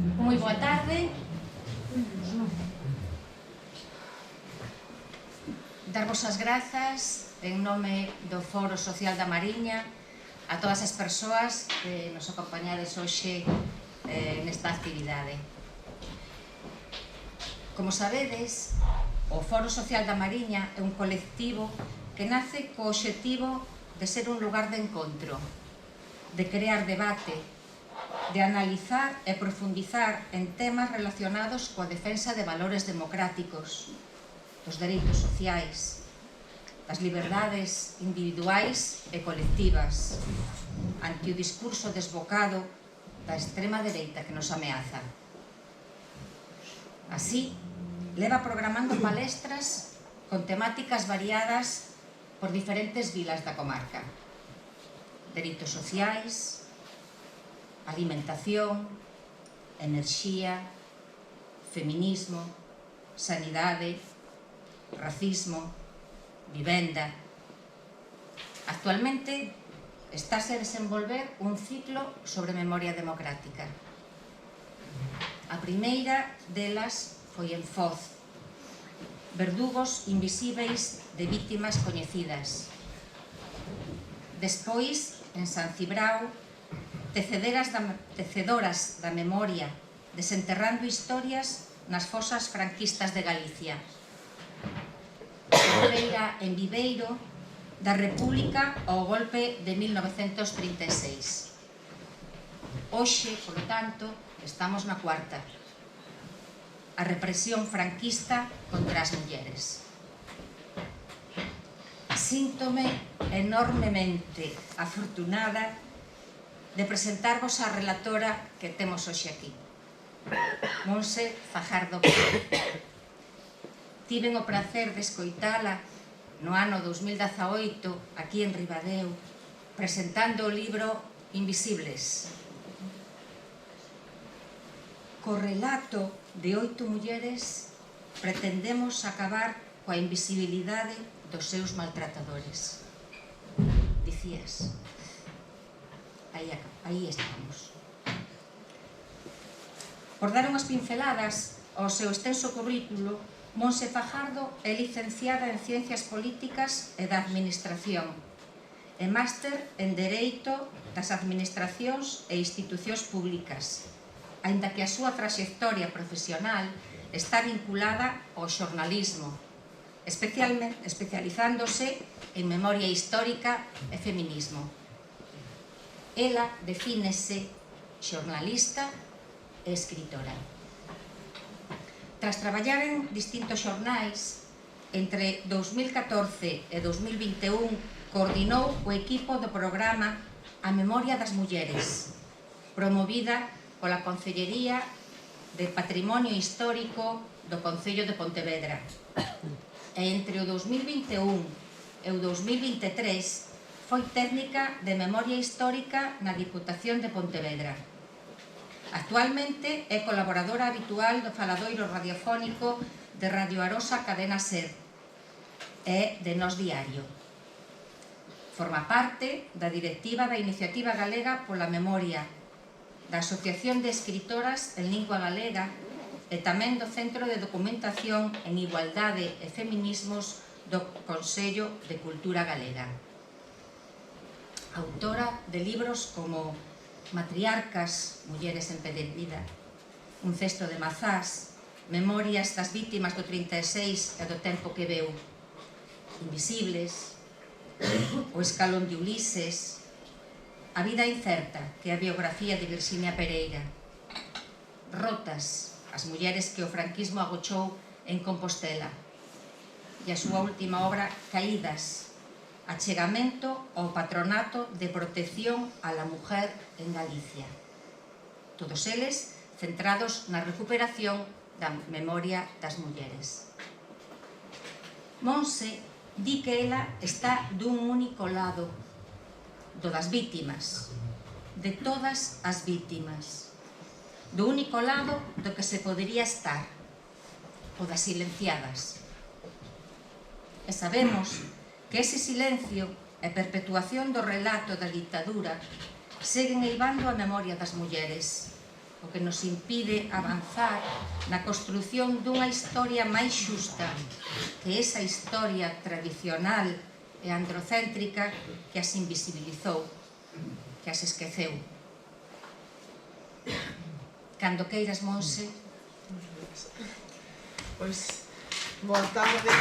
Moi boa tarde. Darvos as grazas en nome do Foro Social da Mariña a todas as persoas que nos acompañades hoxe nesta actividade. Como sabedes, o Foro Social da Mariña é un colectivo que nace co obxectivo de ser un lugar de encontro, de crear debate, de analizar e profundizar en temas relacionados coa defensa de valores democráticos, dos dereitos sociais, das liberdades individuais e colectivas, ante o discurso desbocado da extrema dereita que nos ameaza. Así, leva programando palestras con temáticas variadas por diferentes vilas da comarca. Dereitos sociais, alimentación, enerxía, feminismo, sanidade, racismo, vivenda. Actualmente estáse a desenvolver un ciclo sobre memoria democrática. A primeira delas foi en Foz, verdugos invisíveis de vítimas coñecidas. Despois, en San Cibrao, tecedoras da memoria, desenterrando historias nas fosas franquistas de Galicia. Feira en Viveiro, da República ao golpe de 1936. Hoxe, polo tanto, estamos na cuarta. A represión franquista contra as mulleres. Síntome enormemente afortunada de presentarvos a relatora que temos hoxe aquí, Montse Fajardo. Tiven o prazer de escoitala no ano 2018 aquí en Ribadeo, presentando o libro Invisibles. Co relato de 8 mulleres pretendemos acabar coa invisibilidade dos seus maltratadores. Dicías. Aí estamos. Por dar unhas pinceladas ao seu extenso currículo, Montse Fajardo é licenciada en Ciencias Políticas e da Administración e máster en Dereito das Administracións e Institucións Públicas, aínda que a súa traxectoria profesional está vinculada ao xornalismo, especializándose en memoria histórica e feminismo. Ela defínese xornalista e escritora. Tras traballar en distintos xornais, entre 2014 e 2021 coordinou o equipo do programa A Memoria das Mulleres, promovida pola Concellería de Patrimonio Histórico do Concello de Pontevedra. E entre o 2021 e o 2023 foi técnica de memoria histórica na Diputación de Pontevedra. Actualmente é colaboradora habitual do faladoiro radiofónico de Radio Arosa Cadena Ser e de Nós Diario. Forma parte da directiva da Iniciativa Galega pola Memoria, da Asociación de Escritoras en Lingua Galega e tamén do Centro de Documentación en Igualdade e Feminismos do Consello de Cultura Galega. Autora de libros como Matriarcas, mulleres en pé de vida, Un cesto de mazás, Memorias das vítimas do 36 e do tempo que veu, Invisibles, O escalón de Ulises, A vida incerta, que é a biografía de Virxinia Pereira, Rotas, as mulleres que o franquismo agochou en Compostela, e a súa última obra, Caídas, achegamento ao patronato de protección a la mujer en Galicia. Todos eles centrados na recuperación da memoria das mulleres. Montse di que ela está dun único lado, do das vítimas, de todas as vítimas, do único lado do que se podería estar, o das silenciadas. E sabemos que ese silencio e perpetuación do relato da ditadura seguen eivando a memoria das mulleres, o que nos impide avanzar na construción dunha historia máis xusta que esa historia tradicional e androcéntrica que as invisibilizou, que as esqueceu. Cando queiras, Monse. Pois, boa tarde.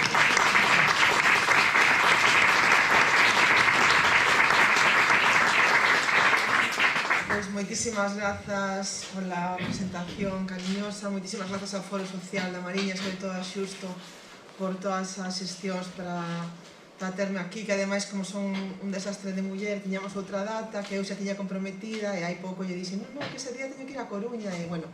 Pois moitísimas grazas pola presentación cariñosa, moitísimas grazas ao Foro Social da Mariña, sobre todo a Xusto, por todas as xestións para terme aquí, que ademais, como son un desastre de muller, tiñamos outra data que eu xa tiña comprometida e hai pouco lle dixen, non, que ese día teño que ir a Coruña e, bueno,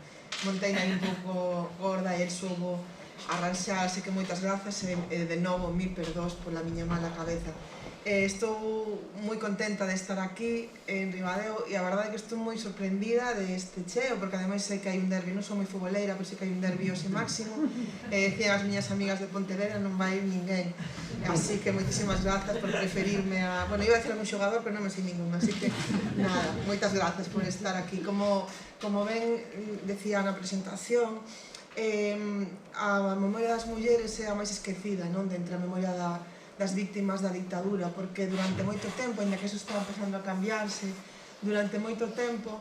montei aí un pouco gorda e el soubo arranxar, así que moitas grazas e de novo mil perdóns pola miña mala cabeza. Estou moi contenta de estar aquí en Ribadeo e a verdade é que estou moi sorprendida deste cheo, porque ademais sei que hai un derbi, non sou moi futboleira, pero sei que hai un derbi hoxe máximo, e decían as miñas amigas de Pontevedra, non vai ninguén, así que moitísimas grazas por preferirme a... Bueno, iba a decir a un xogador, pero non me sei ningún, así que nada, moitas grazas por estar aquí. Como ben decía na presentación, a memoria das mulleres é a máis esquecida, non, de entre a memoria das víctimas da dictadura, porque durante moito tempo, ainda que eso está empezando a cambiarse, durante moito tempo,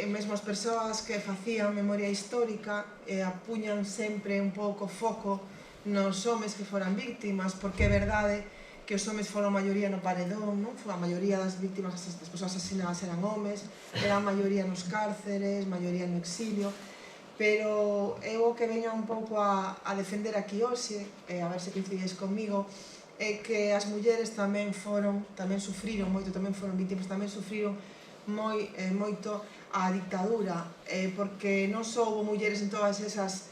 mesmo as persoas que facían memoria histórica apuñan sempre un pouco foco nos homes que foran víctimas, porque é verdade que os homes foron a maioría no paredón, non? A maioría das víctimas, das persoas asesinadas eran homes, era a maioría nos cárceres, maioría no exilio, pero eu o que veño un pouco a defender aquí hoxe, a ver se coincides comigo, é que as mulleres tamén sufriron moito, tamén foron vítimas, tamén sufriron moito a dictadura, porque non só houve mulleres en todas esas,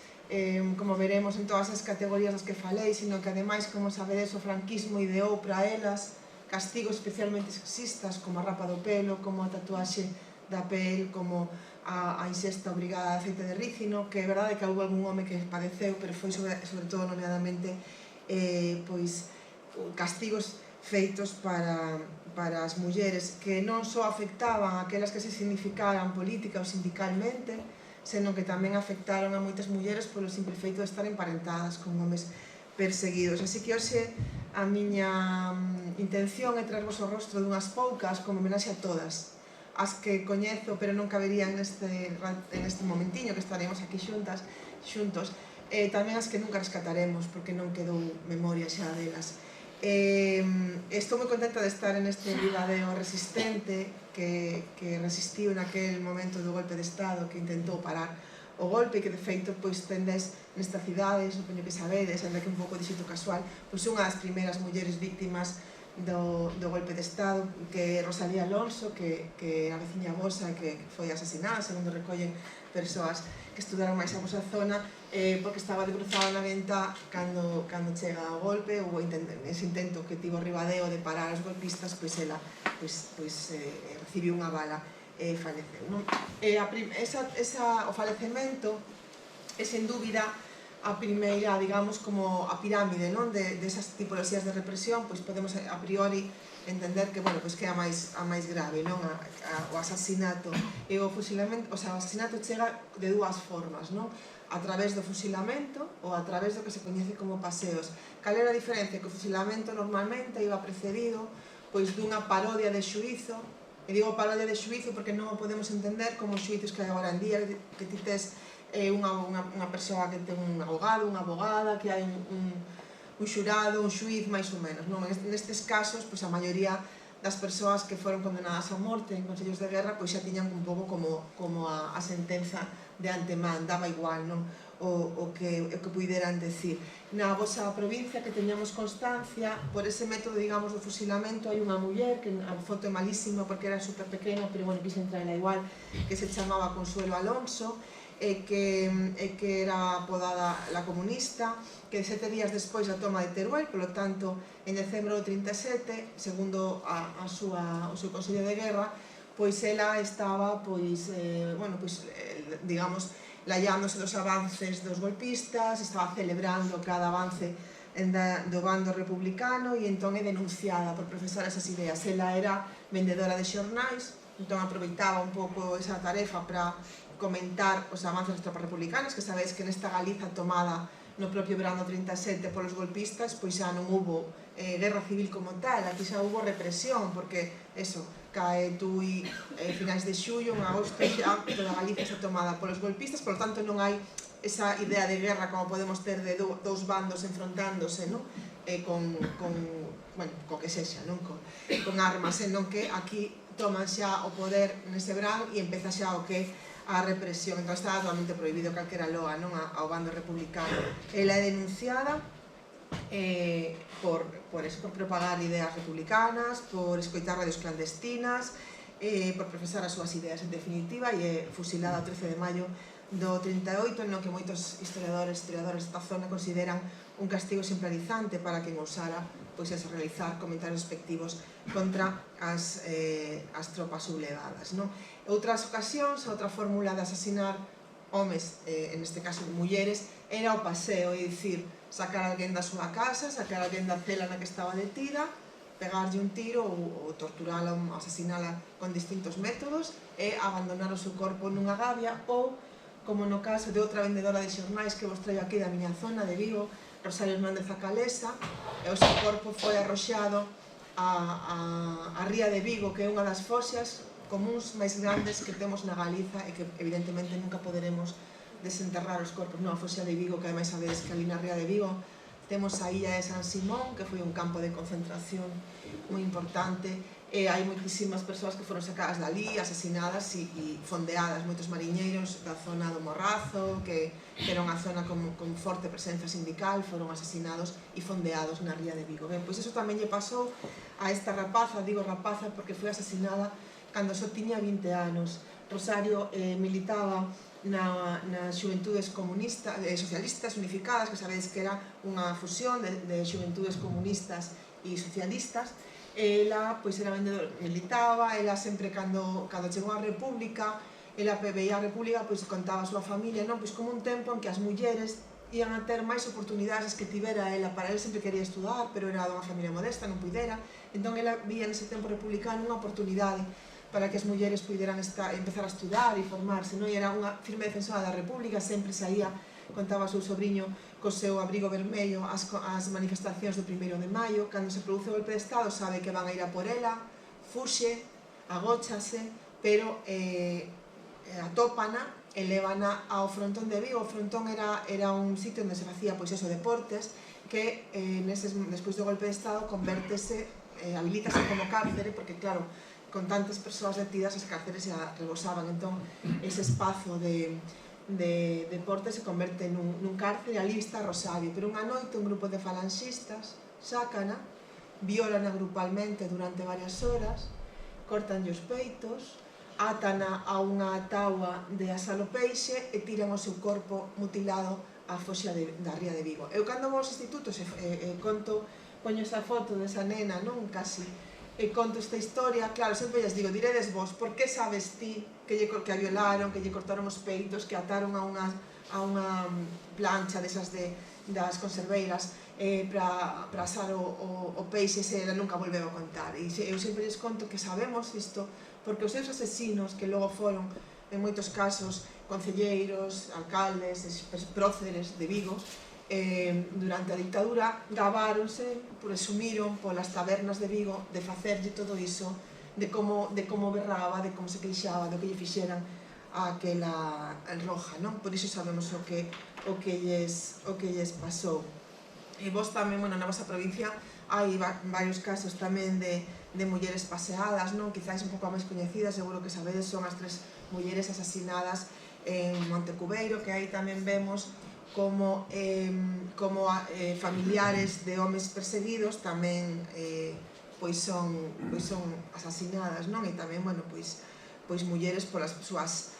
como veremos, en todas as categorías das que falei, sino que ademais, como sabedes, o franquismo ideou para elas castigos especialmente sexistas, como a rapa do pelo, como a tatuaxe da pel, como a inxesta obrigada de aceite de rícino, que é verdade que houve algún home que padeceu, pero foi sobre todo nomeadamente pois castigos feitos para as mulleres, que non só afectaban a aquelas que se significaran política ou sindicalmente, senón que tamén afectaron a moitas mulleres polo simple feito de estar emparentadas con homes perseguidos. Así que hoxe a miña intención é traervos o rostro dunhas poucas como homenaxe a todas, as que coñezo pero non caberían neste momentiño que estaremos aquí xuntos, tamén as que nunca rescataremos porque non quedou memoria xa delas. Estou moi contenta de estar en este Ribadeo resistente que resistiu naquel momento do golpe de Estado, que intentou parar o golpe e que de feito tendes nesta cidade, supoño que sabedes, ainda que un pouco de xito casual, pois unha das primeiras mulleres víctimas do golpe de Estado, que é Rosalía Alonso, que é a veciña vosa que foi asesinada, segundo recollen persoas que estudaron máis a vosa zona, porque estaba debruzada na venta cando chega o golpe, ou ese intento que tivo Ribadeo de parar os golpistas, pois ela recibiu unha bala e faleceu. O falecemento é, sen dúbida, a primeira, digamos, como a pirámide desas tipoloxías de represión, pois podemos a priori entender que, bueno, pois que é a máis grave, non? O asasinato e o fusilamento, o asasinato chega de dúas formas, non? A través do fusilamento ou a través do que se coñece como paseos. Cal era a diferencia? Que o fusilamento normalmente iba precedido pois dunha parodia de xuízo, e digo parodia de xuízo porque non o podemos entender como os xuízos que hai agora en día, que ti tes unha persoa que ten un abogado, unha abogada, que hai un xurado, un xuíz, máis ou menos. Nestes casos, a maioría das persoas que foron condenadas a morte en consellos de guerra xa tiñan un pouco como a sentenza de antemán, daba igual o que puideran decir. Na vosa provincia, que teñamos constancia, por ese método, digamos, do fusilamento, hai unha muller, que a foto é malísima porque era super pequena, pero, bueno, quise entrarla igual, que se chamaba Consuelo Alonso, que era apodada la comunista, que 7 días despois da toma de Teruel, polo tanto, en decembro do 37, segundo o seu Consello de Guerra, pois ela estaba, digamos, lallándose dos avances dos golpistas, estaba celebrando cada avance do bando republicano e entón é denunciada por profesar esas ideas. Ela era vendedora de xornais, entón aproveitaba un pouco esa tarefa para comentar os avances das tropas republicanas, que sabedes que nesta Galiza tomada no propio verano 37 polos golpistas, pois xa non hubo guerra civil como tal, aquí xa hubo represión, porque eso, cae Tui finais de xullo, en agosto xa toda Galicia xa tomada polos golpistas, por lo tanto non hai esa idea de guerra como podemos ter de dous bandos enfrontándose, non? Con que sexa, non? Con armas, senón que aquí toman xa o poder nese verán e empeza xa o que a represión, entón está totalmente prohibido calquera loa, non, ao bando republicano. Ela é denunciada por propagar ideas republicanas, por escoitar radios clandestinas, por profesar as súas ideas en definitiva, e é fusilada o 13 de maio do 38, no que moitos historiadores desta zona consideran un castigo exemplarizante para quen ousara realizar comentarios despectivos contra as tropas sublevadas. Outras ocasións, outra fórmula de asasinar homes, en este caso mulleres, era o paseo, é dicir, sacar alguén da súa casa, sacar alguén da cela na que estaba detida, pegarlle un tiro ou torturala, asasinala con distintos métodos e abandonar o seu corpo nunha gavia ou, como no caso de outra vendedora de xornais que vos traio aquí da miña zona de Vigo, Rosario Hernández Acalesa, e o seu corpo foi arroxado a ría de Vigo, que é unha das fosas comuns máis grandes que temos na Galiza e que evidentemente nunca poderemos desenterrar os corpos. A fosa de Vigo, que ademais sabedes que ali na ría de Vigo temos a illa de San Simón, que foi un campo de concentración moi importante, e hai moitísimas persoas que foron sacadas dali, asasinadas e fondeadas, moitos mariñeiros da zona do Morrazo, que era unha zona con forte presenza sindical, foron asasinados e fondeados na ría de Vigo. Ben, pois iso tamén lle pasou a esta rapaza, digo rapaza porque foi asasinada cando só tiña 20 anos. Rosario militaba nas xuventudes socialistas unificadas, que sabedes que era unha fusión de xuventudes comunistas e socialistas. Ela era vendedora, militaba, ela sempre cando chegou a República, ela veía a República, contaba a súa familia, como un tempo en que as mulleres ian a ter máis oportunidades que tivera ela. Para ela sempre quería estudar, pero era dunha familia modesta, non puidera, entón ela vía nese tempo republicano unha oportunidade para que as mulleres puderan empezar a estudar e formarse, e era unha firme defensora da República, sempre saía, contaba ao seu sobriño, co seu abrigo vermello as manifestacións do 1º de maio. Cando se produce o golpe de Estado sabe que van a ir a por ela, fuxe, agóchase, pero atópana e levana ao frontón de Vigo. O frontón era un sitio onde se facía deportes, que despois do golpe de Estado habilítase como cárcere, porque claro, con tantas persoas detidas as cárceres xa rebosaban, entón ese espazo de deporte se converte nun cárcere. Ali está Rosario, pero unha noite un grupo de falanxistas sácana, viólana grupalmente durante varias horas, cortanlle os peitos, átana a unha taua de asalo peixe e tiran o seu corpo mutilado á foxa da ría de Vigo. Eu cando vou aos institutos poño esa foto desa nena, casi, e conto esta historia, claro, sempre lles digo, diredes vos, por que sabes ti que a violaron, que lle cortaron os peitos, que ataron a unha plancha desas das conserveiras para asar o peixe, se ela nunca volveu a contar. E eu sempre lles conto que sabemos isto porque os seus asesinos, que logo foron, en moitos casos, concelleiros, alcaldes, próceres de Vigo, durante a dictadura gabáronse, presumiron polas tabernas de Vigo de facerlle todo iso, de como berraba, de como se queixaba, do que lle fixeran a aquela roja, por iso sabemos o que lles pasou. E vos tamén, na vosa provincia hai varios casos tamén de mulleres paseadas, quizáis un pouco máis coñecidas, seguro que sabedes, son as 3 mulleres asasinadas en Montecubeiro, que aí tamén vemos como familiares de homes perseguidos tamén son asasinadas, e tamén, mulleres polas súas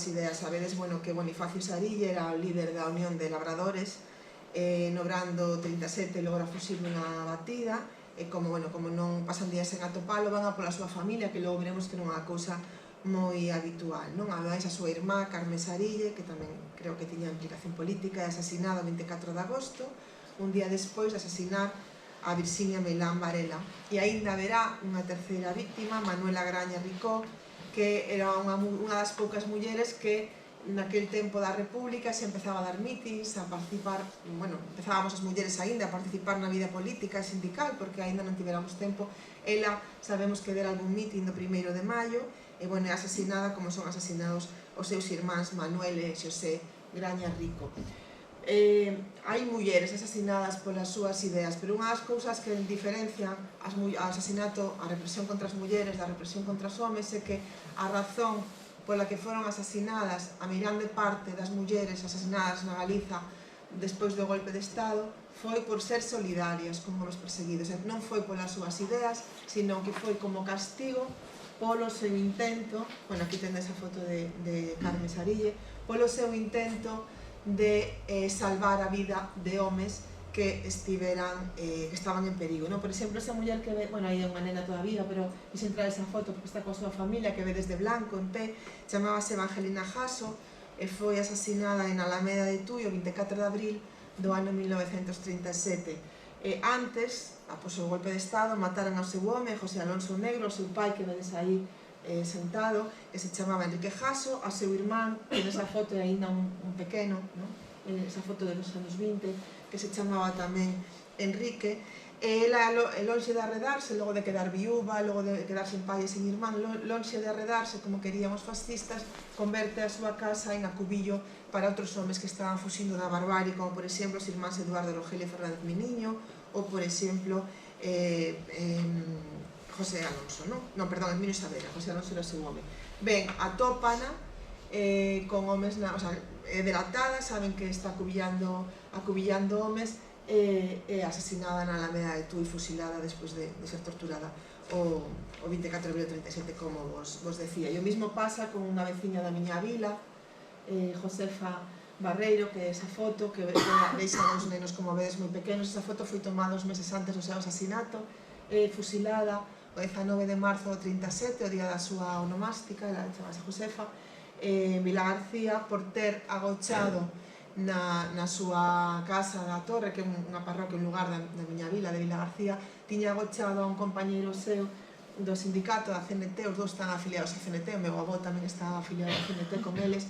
ideas. Sabedes, que Bonifacio Sarille era o líder da Unión de Labradores, no Brando 37 logra fuxir nunha batida, e como non pasan días sen atopalo, van a pola súa familia, que logo veremos que non é unha cousa moi habitual. Ademais, a súa irmá, Carmen Sarille, que tamén creo que tiña implicación política, é asasinada o 24 de agosto, un día despois de asasinar a Virxinia Meilán Varela. E aínda haberá unha terceira víctima, Manuela Graña Ricó, que era unha das poucas mulleres que naquel tempo da República se empezaba a dar mítins, a participar, bueno, empezábamos as mulleres aínda a participar na vida política e sindical, porque aínda non tiveramos tempo. Ela, sabemos que dera algún mítin do 1º de maio, e, bueno, é asesinada como son asasinados os seus irmáns Manuel e Xosé Graña Rico. Hai mulleres asasinadas polas súas ideas, pero unha das cousas que diferencian o asasinato, a represión contra as mulleres da represión contra os homes é que a razón pola que foron asasinadas a meirande parte das mulleres asasinadas na Galiza despois do golpe de Estado foi por ser solidarias con os perseguidos. Non foi polas súas ideas, sino que foi como castigo polo seu intento, bueno, aquí tendes a foto de Carmen Sarille, polo seu intento de salvar a vida de homes que estaban en perigo, non? Por exemplo, esa muller que ve, bueno, aí é unha nena todavía, pero quise entrar esa foto porque está coa súa familia, que ve desde blanco, en pé, chamábase Evangelina Jasso, e foi asesinada en Alameda de Tui o 24 de abril do ano 1937. Antes, após o golpe de Estado, mataran ao seu home, José Alonso Negro, o seu pai, que vedes aí sentado, que se chamaba Enrique Jasso, a seu irmán, que nesa foto é ainda un pequeno, esa foto de los anos 20, que se chamaba tamén Enrique, e ela, lonxe de arredarse, logo de quedar viúva, logo de quedar sen pai e sen irmán, lonxe de arredarse, como querían os fascistas, converte a súa casa en acubillo para outros homes que estaban fuxindo da barbarie, como, por exemplo, os irmáns Eduardo Rogelio e Fernández Miniño, ou, por exemplo, José Alonso, non, perdón, Emilio Saavedra, José Alonso era o seu home. Ben, atópana con homes, delatada, saben que está acubillando homes, e asesinada na Alameda de Tui, fusilada despois de ser torturada o 24 de abril del 37, como vos decía. E o mismo pasa con unha veciña da miña vila, Josefa Barreiro, que é esa foto, que deixa dos nenos, como vedes, moi pequenos. Esa foto foi tomada uns meses antes do seu asasinato, fusilada o 19 de marzo do 37, o día da súa onomástica, ela chamase Josefa, Vila García, por ter agochado na súa casa da Torre, que é unha parroquia, un lugar da miña vila, de Vila García, tiña agochado a un compañeiro seu do sindicato da CNT, os dous están afiliados a CNT, o meu avó tamén está afiliado a CNT con eles,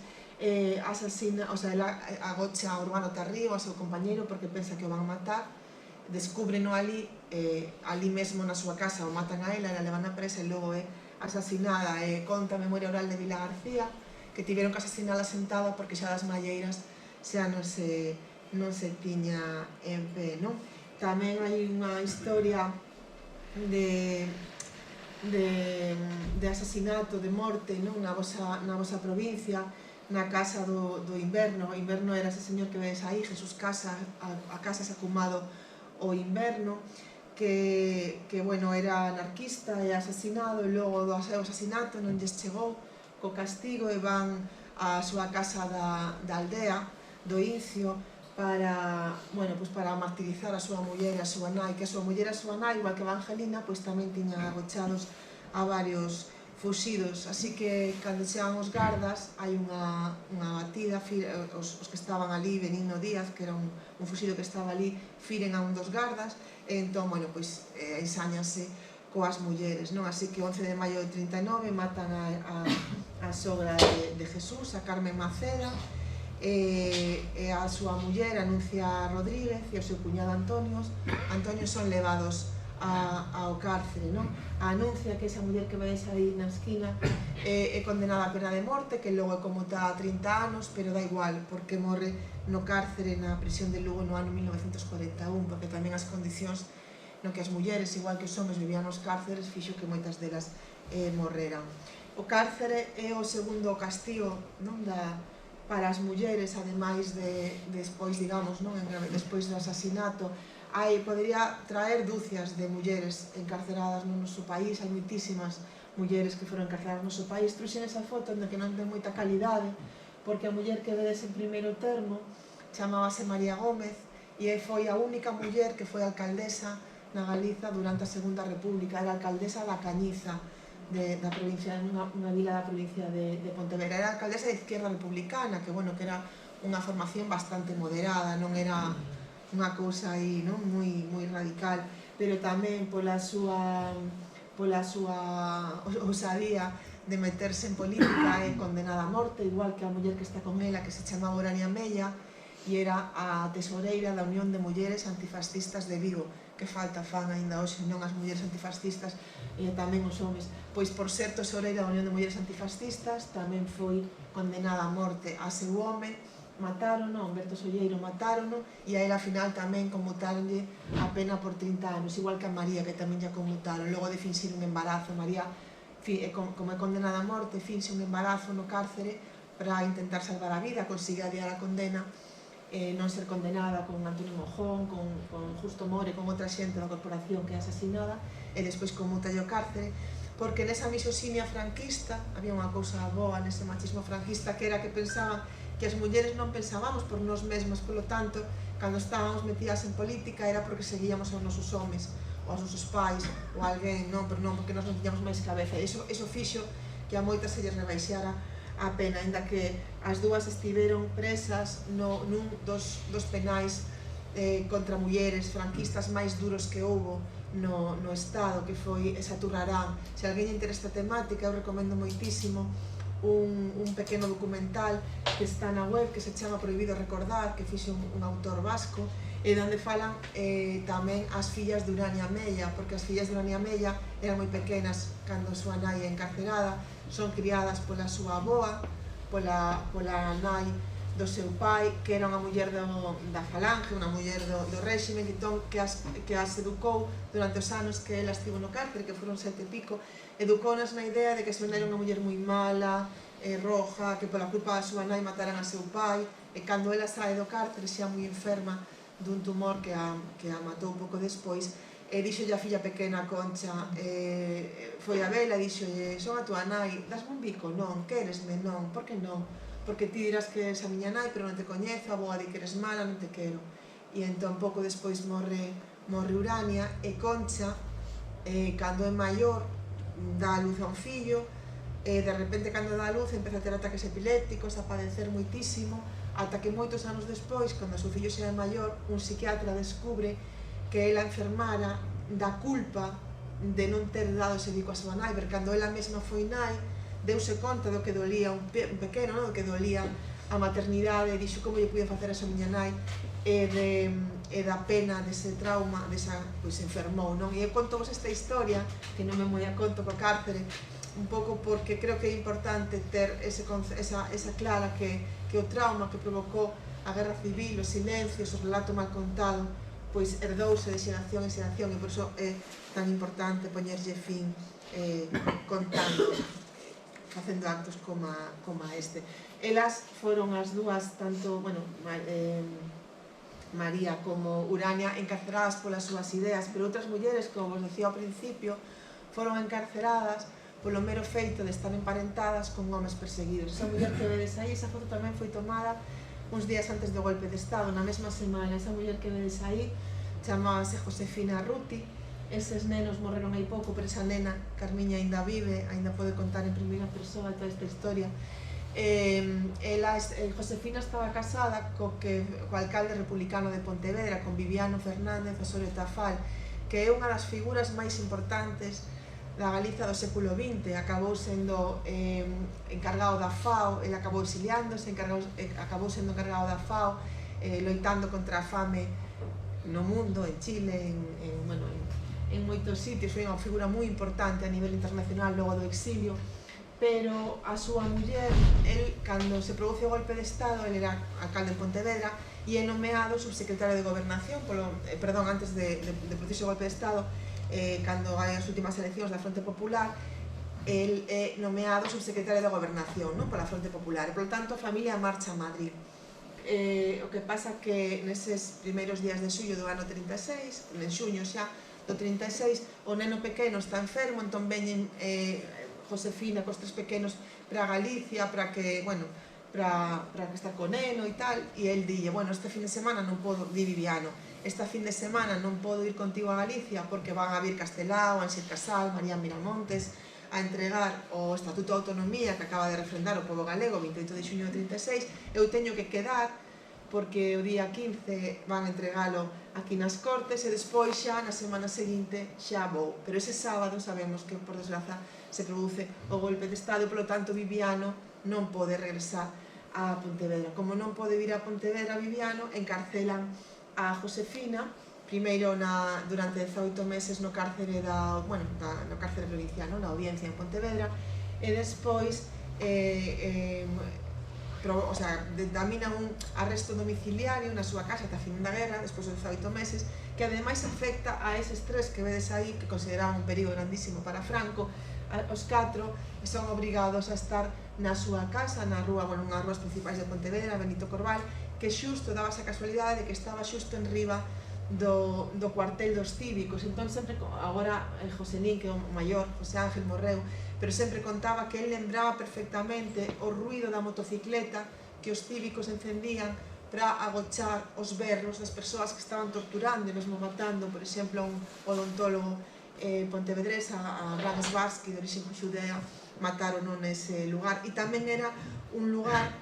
asasina, o sea, ela agocha a Urbano Tarrío, a seu compañeiro, porque pensa que o van matar, descúbreno ali mesmo na súa casa, o matan a ela levan a presa e logo é asasinada. Conta a memoria oral de Vila García que tiveron que asasinala sentada porque xa das malleiras xa non se tiña en pé, non? Tamén hai unha historia de asasinato, de morte, non? Na vosa provincia, na casa do Inverno. O Inverno era ese señor que vedes aí, Jesús Casas, a Casas acumado o Inverno, que bueno, era anarquista e asesinado, e logo do seu asasinato non lles chegou co castigo e van á súa casa da aldea, do Incio, para martirizar a súa muller e a súa nai, que a súa muller e a súa nai, igual que Evangelina, pois tamén tiñan agochados a varios fuxidos. Así que, cando chegan os gardas, hai unha batida, os que estaban ali, Benigno Díaz, que era un fuxido que estaba ali, firen a un dos gardas, e entón, bueno, pois, ensáñanse coas mulleres, non? Así que o 11 de maio de 39 matan a sogra de Jesús, a Carmen Maceda, e a súa muller, Anuncia Rodríguez, e o seu cuñado Antonio son levados ao cárcere, non? A Anuncia, que é esa muller que vedes aí na esquina, é condenada a pena de morte, que logo é conmutada a 30 anos, pero dá igual, porque morre no cárcere na prisión de Lugo no ano 1941, porque tamén as condicións no que as mulleres, igual que os homes, vivían nos cárceres, fixo que moitas delas morreran. O cárcere é o segundo castigo, non, para as mulleres, ademais despois, digamos, non, despois do asasinato. Podería traer dúcias de mulleres encarceradas no noso país, hai moitísimas mulleres que foron encarceradas no noso país. Trouxen esa foto onde que non ten moita calidade, porque a muller que vedes en primeiro termo chamábase María Gómez, e foi a única muller que foi alcaldesa na Galiza durante a Segunda República. Era alcaldesa da Cañiza, da provincia, unha vila da provincia de Pontevedra. Era alcaldesa de Izquierda Republicana, que, bueno, que era unha formación bastante moderada, non era unha cousa aí, non, moi radical, pero tamén pola súa osadía de meterse en política é condenada a morte, igual que a muller que está con ela, que se chamaba Urania Mella, e era a tesoureira da Unión de Mulleres Antifascistas de Vigo, que falta fan aínda hoxe, non as mulleres antifascistas e tamén os homes. Pois por ser tesoureira da Unión de Mulleres Antifascistas tamén foi condenada a morte a seu home, matárono, Humberto Solleiro matárono, e a ela ao final tamén conmutaronlle a pena por 30 anos, igual que a María, que tamén ya conmutaron. Logo de finxir un embarazo, María, como é condenada a morte, finxe un embarazo no cárcere para intentar salvar a vida, consigue adiar a condena, non ser condenada con Antonio Mojón, con Justo More, con outra xente da corporación que é asesinada, e despois conmuta o cárcere, porque nesa misoxinia franquista, había unha cousa boa nese machismo franquista, que era que pensaban que as mulleres non pensábamos por nós mesmas, polo tanto, cando estábamos metidas en política era porque seguíamos aos nosos homes, ou aos nosos pais, ou alguén, non, pero non, porque nós non tiñamos máis cabeza. E iso fixo que a moitas se lles rebaixara a pena, ainda que as dúas estiveron presas nun dos penais contra mulleres franquistas máis duros que houbo no Estado, que foi esa Turrarán. Se alguén lle interesa esta temática, eu recomendo moitísimo un pequeno documental que está na web, que se chama Prohibido Recordar, que fixe un autor vasco, e onde falan tamén as fillas de Urania Mella, porque as fillas de Urania Mella eran moi pequenas cando a súa nai é encarcerada, son criadas pola súa avoa, pola nai do seu pai, que era unha muller da Falange, unha muller do réxime, que as educou durante os anos que ela estivo no cárcere, que foron 7 e pico, educounas na idea de que a súa nai era unha muller moi mala, roja, que pola culpa da súa nai mataran a seu pai, e cando ela sae do cárcere xa moi enferma dun tumor que a matou pouco despois, e dixolle a filla pequena, Concha, foi a vela e dixolle: son a túa nai, dasme un bico? Non. Quéresme? Non. Por que non? Porque ti dirás que és a miña nai, pero non te coñezo, a boa di que eres mala, non te quero. E entón pouco despois morre Urania, e Concha, cando é maior, dá a luz a un fillo, e de repente cando dá a luz empeza a ter ataques epilépticos, a padecer moitísimo, ata que moitos anos despois, cando o seu fillo xa é maior, un psiquiatra descubre que ela enfermara da culpa de non ter dado ese bico a súa nai, porque cando ela mesma foi nai, deuse conta do que dolía un pequeno, do que dolía a maternidade, e dixo como lle pude facer a esa miña nai, e da pena, dese trauma, pois enfermou, non? E eu conto vos esta historia, que non me moi a conto co cárcere, un pouco porque creo que é importante ter esa clara que o trauma que provocou a guerra civil, os silencios, o relato mal contado, pois herdouse de xeración en xeración, e por iso é tan importante poñerlle fin contando, facendo actos como este. Elas foron as dúas, tanto, María como Urania, encarceradas polas súas ideas, pero outras mulleres, como vos decía ao principio, foron encarceradas polo mero feito de estar emparentadas con homes perseguidos. Esa muller que vedes aí, esa foto tamén foi tomada uns días antes do golpe de Estado, na mesma semana. Esa muller que vedes aí chamábase Josefina Ruti. Eses nenos morreron hai pouco, pero esa nena, Carmiña, aínda vive, aínda pode contar en primeira persoa toda esta historia. Josefina estaba casada co alcalde republicano de Pontevedra, con Viviano Fernández Osorio Tafal, que é unha das figuras máis importantes da Galiza do século XX. Acabou sendo encargado da FAO, ele acabou exiliándose, acabou sendo encargado da FAO, loitando contra a fame no mundo, en Chile, en moitos sitios. Foi unha figura moi importante a nivel internacional logo do exilio, pero a súa muller, cando se produce o golpe de Estado, ele era alcalde de Pontevedra e é nomeado subsecretario de Gobernación, antes de producirse o golpe de Estado, cando hai as últimas eleccións da Fronte Popular, el é nomeado subsecretario de Gobernación, pola Fronte Popular, e, polo tanto, a familia marcha a Madrid. O que pasa que neses primeiros días de xullo do ano 36, en xuño xa do 36, o neno pequeno está enfermo, entón veñen Josefina cos 3 pequenos para Galicia, para que estar con neno e tal, e el dille: este fin de semana non podo, di Viviano, esta fin de semana non podo ir contigo a Galicia porque van a vir Castelao, Anxir Casal, María Miramontes a entregar o Estatuto de Autonomía que acaba de refrendar o pobo galego o 28 de xuño de 36, eu teño que quedar porque o día 15 van entregalo aquí nas Cortes e despois xa na semana seguinte xa vou. Pero ese sábado sabemos que, por desgraza, se produce o golpe de Estado, polo tanto Viviano non pode regresar a Pontevedra. Como non pode vir a Pontevedra Viviano, encarcelan a Josefina, primeiro durante 18 meses no cárcere no cárcere provincial, na audiencia en Pontevedra, e despois determinan un arresto domiciliario na súa casa ata a fin da guerra, despois de 18 meses, que ademais afecta a eses tres que vedes aí, que consideraban un perigo grandísimo para Franco. Os 4 son obrigados a estar na súa casa, nunha das rúas principais de Pontevedra, Benito Corval, que xusto daba esa casualidade de que estaba xusto en riba do cuartel dos cívicos. Entón sempre, agora Joselín, que é o maior, José Ángel morreu, pero sempre contaba que él lembraba perfectamente o ruido da motocicleta que os cívicos encendían para agochar os berros das persoas que estaban torturando e mesmo matando, por exemplo, un odontólogo pontevedrés, a Blas Barsky, de orixe xudea, mataron nese lugar. E tamén era un lugar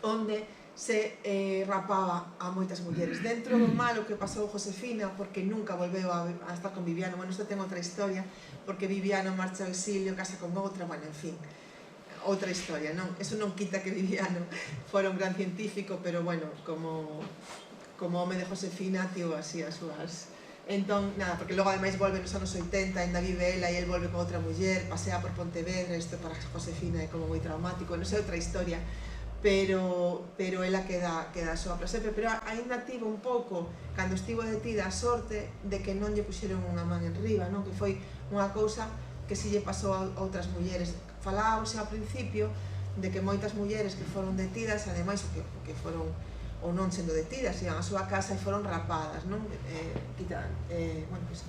onde se rapaba a moitas mulleres. Dentro do malo que pasou Josefina, porque nunca volveu a estar con Viviano, isto ten outra historia, porque Viviano marcha ao exilio, casa con outra, en fin, outra historia, non? Eso non quita que Viviano fora un gran científico, pero, como home de Josefina, tivo así as súas... Entón, nada, porque logo ademais volve nos anos 80, ainda vive ela e el volve con outra muller, pasea por Pontevedra, isto para Josefina é como moi traumático, non sei, outra historia, pero ela queda soa para sempre. Pero ainda tivo un pouco, cando estivo detida, a sorte de que non lle puxeron unha man enriba, non? Que foi unha cousa que si lle pasou a outras mulleres. Falábamos ao principio de que moitas mulleres que foron detidas, ademais, que foron ou non sendo detidas, iban á súa casa e foron rapadas, non?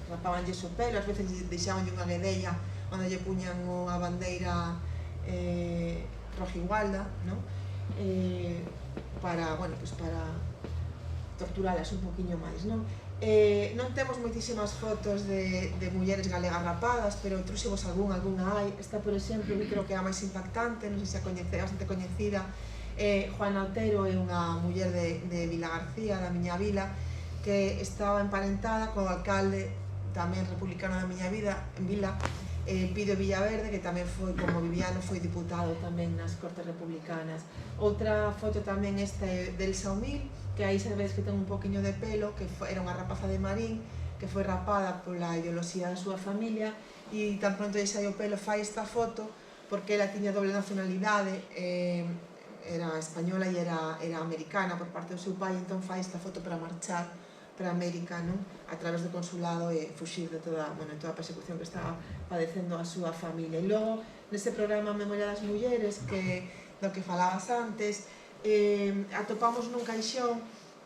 Rapábanlles o pelo, ás veces deixabanlle unha guedella onde lle puñan a bandeira rojigualda, non? Para torturalas un poquinho máis, non? Non temos moitísimas fotos de mulleres galegas rapadas, pero trouxemos algunha hai. Esta, por exemplo, que creo que é a máis impactante, non sei se a coñece, é bastante coñecida. Juana Otero é unha muller de Vilagarcía, da miña vila, que estaba emparentada co alcalde tamén republicano da miña vila, Pido Villaverde, que tamén foi, como Viviano, foi diputado tamén nas Cortes Republicanas. Outra foto tamén esta é de Elsa Humil, que aí sabedes que ten un poquinho de pelo, que era unha rapaza de Marín, que foi rapada pola ideoloxía da súa familia, e tan pronto lle saio o pelo fai esta foto, porque ela tiña doble nacionalidade, era española e era americana por parte do seu pai, entón fai esta foto para marchar para América, non? A través do consulado e fuxir de toda a persecución que estaba padecendo a súa familia. E logo, nese programa Memoria das Mulleres, do que falabas antes, atopamos nun caixón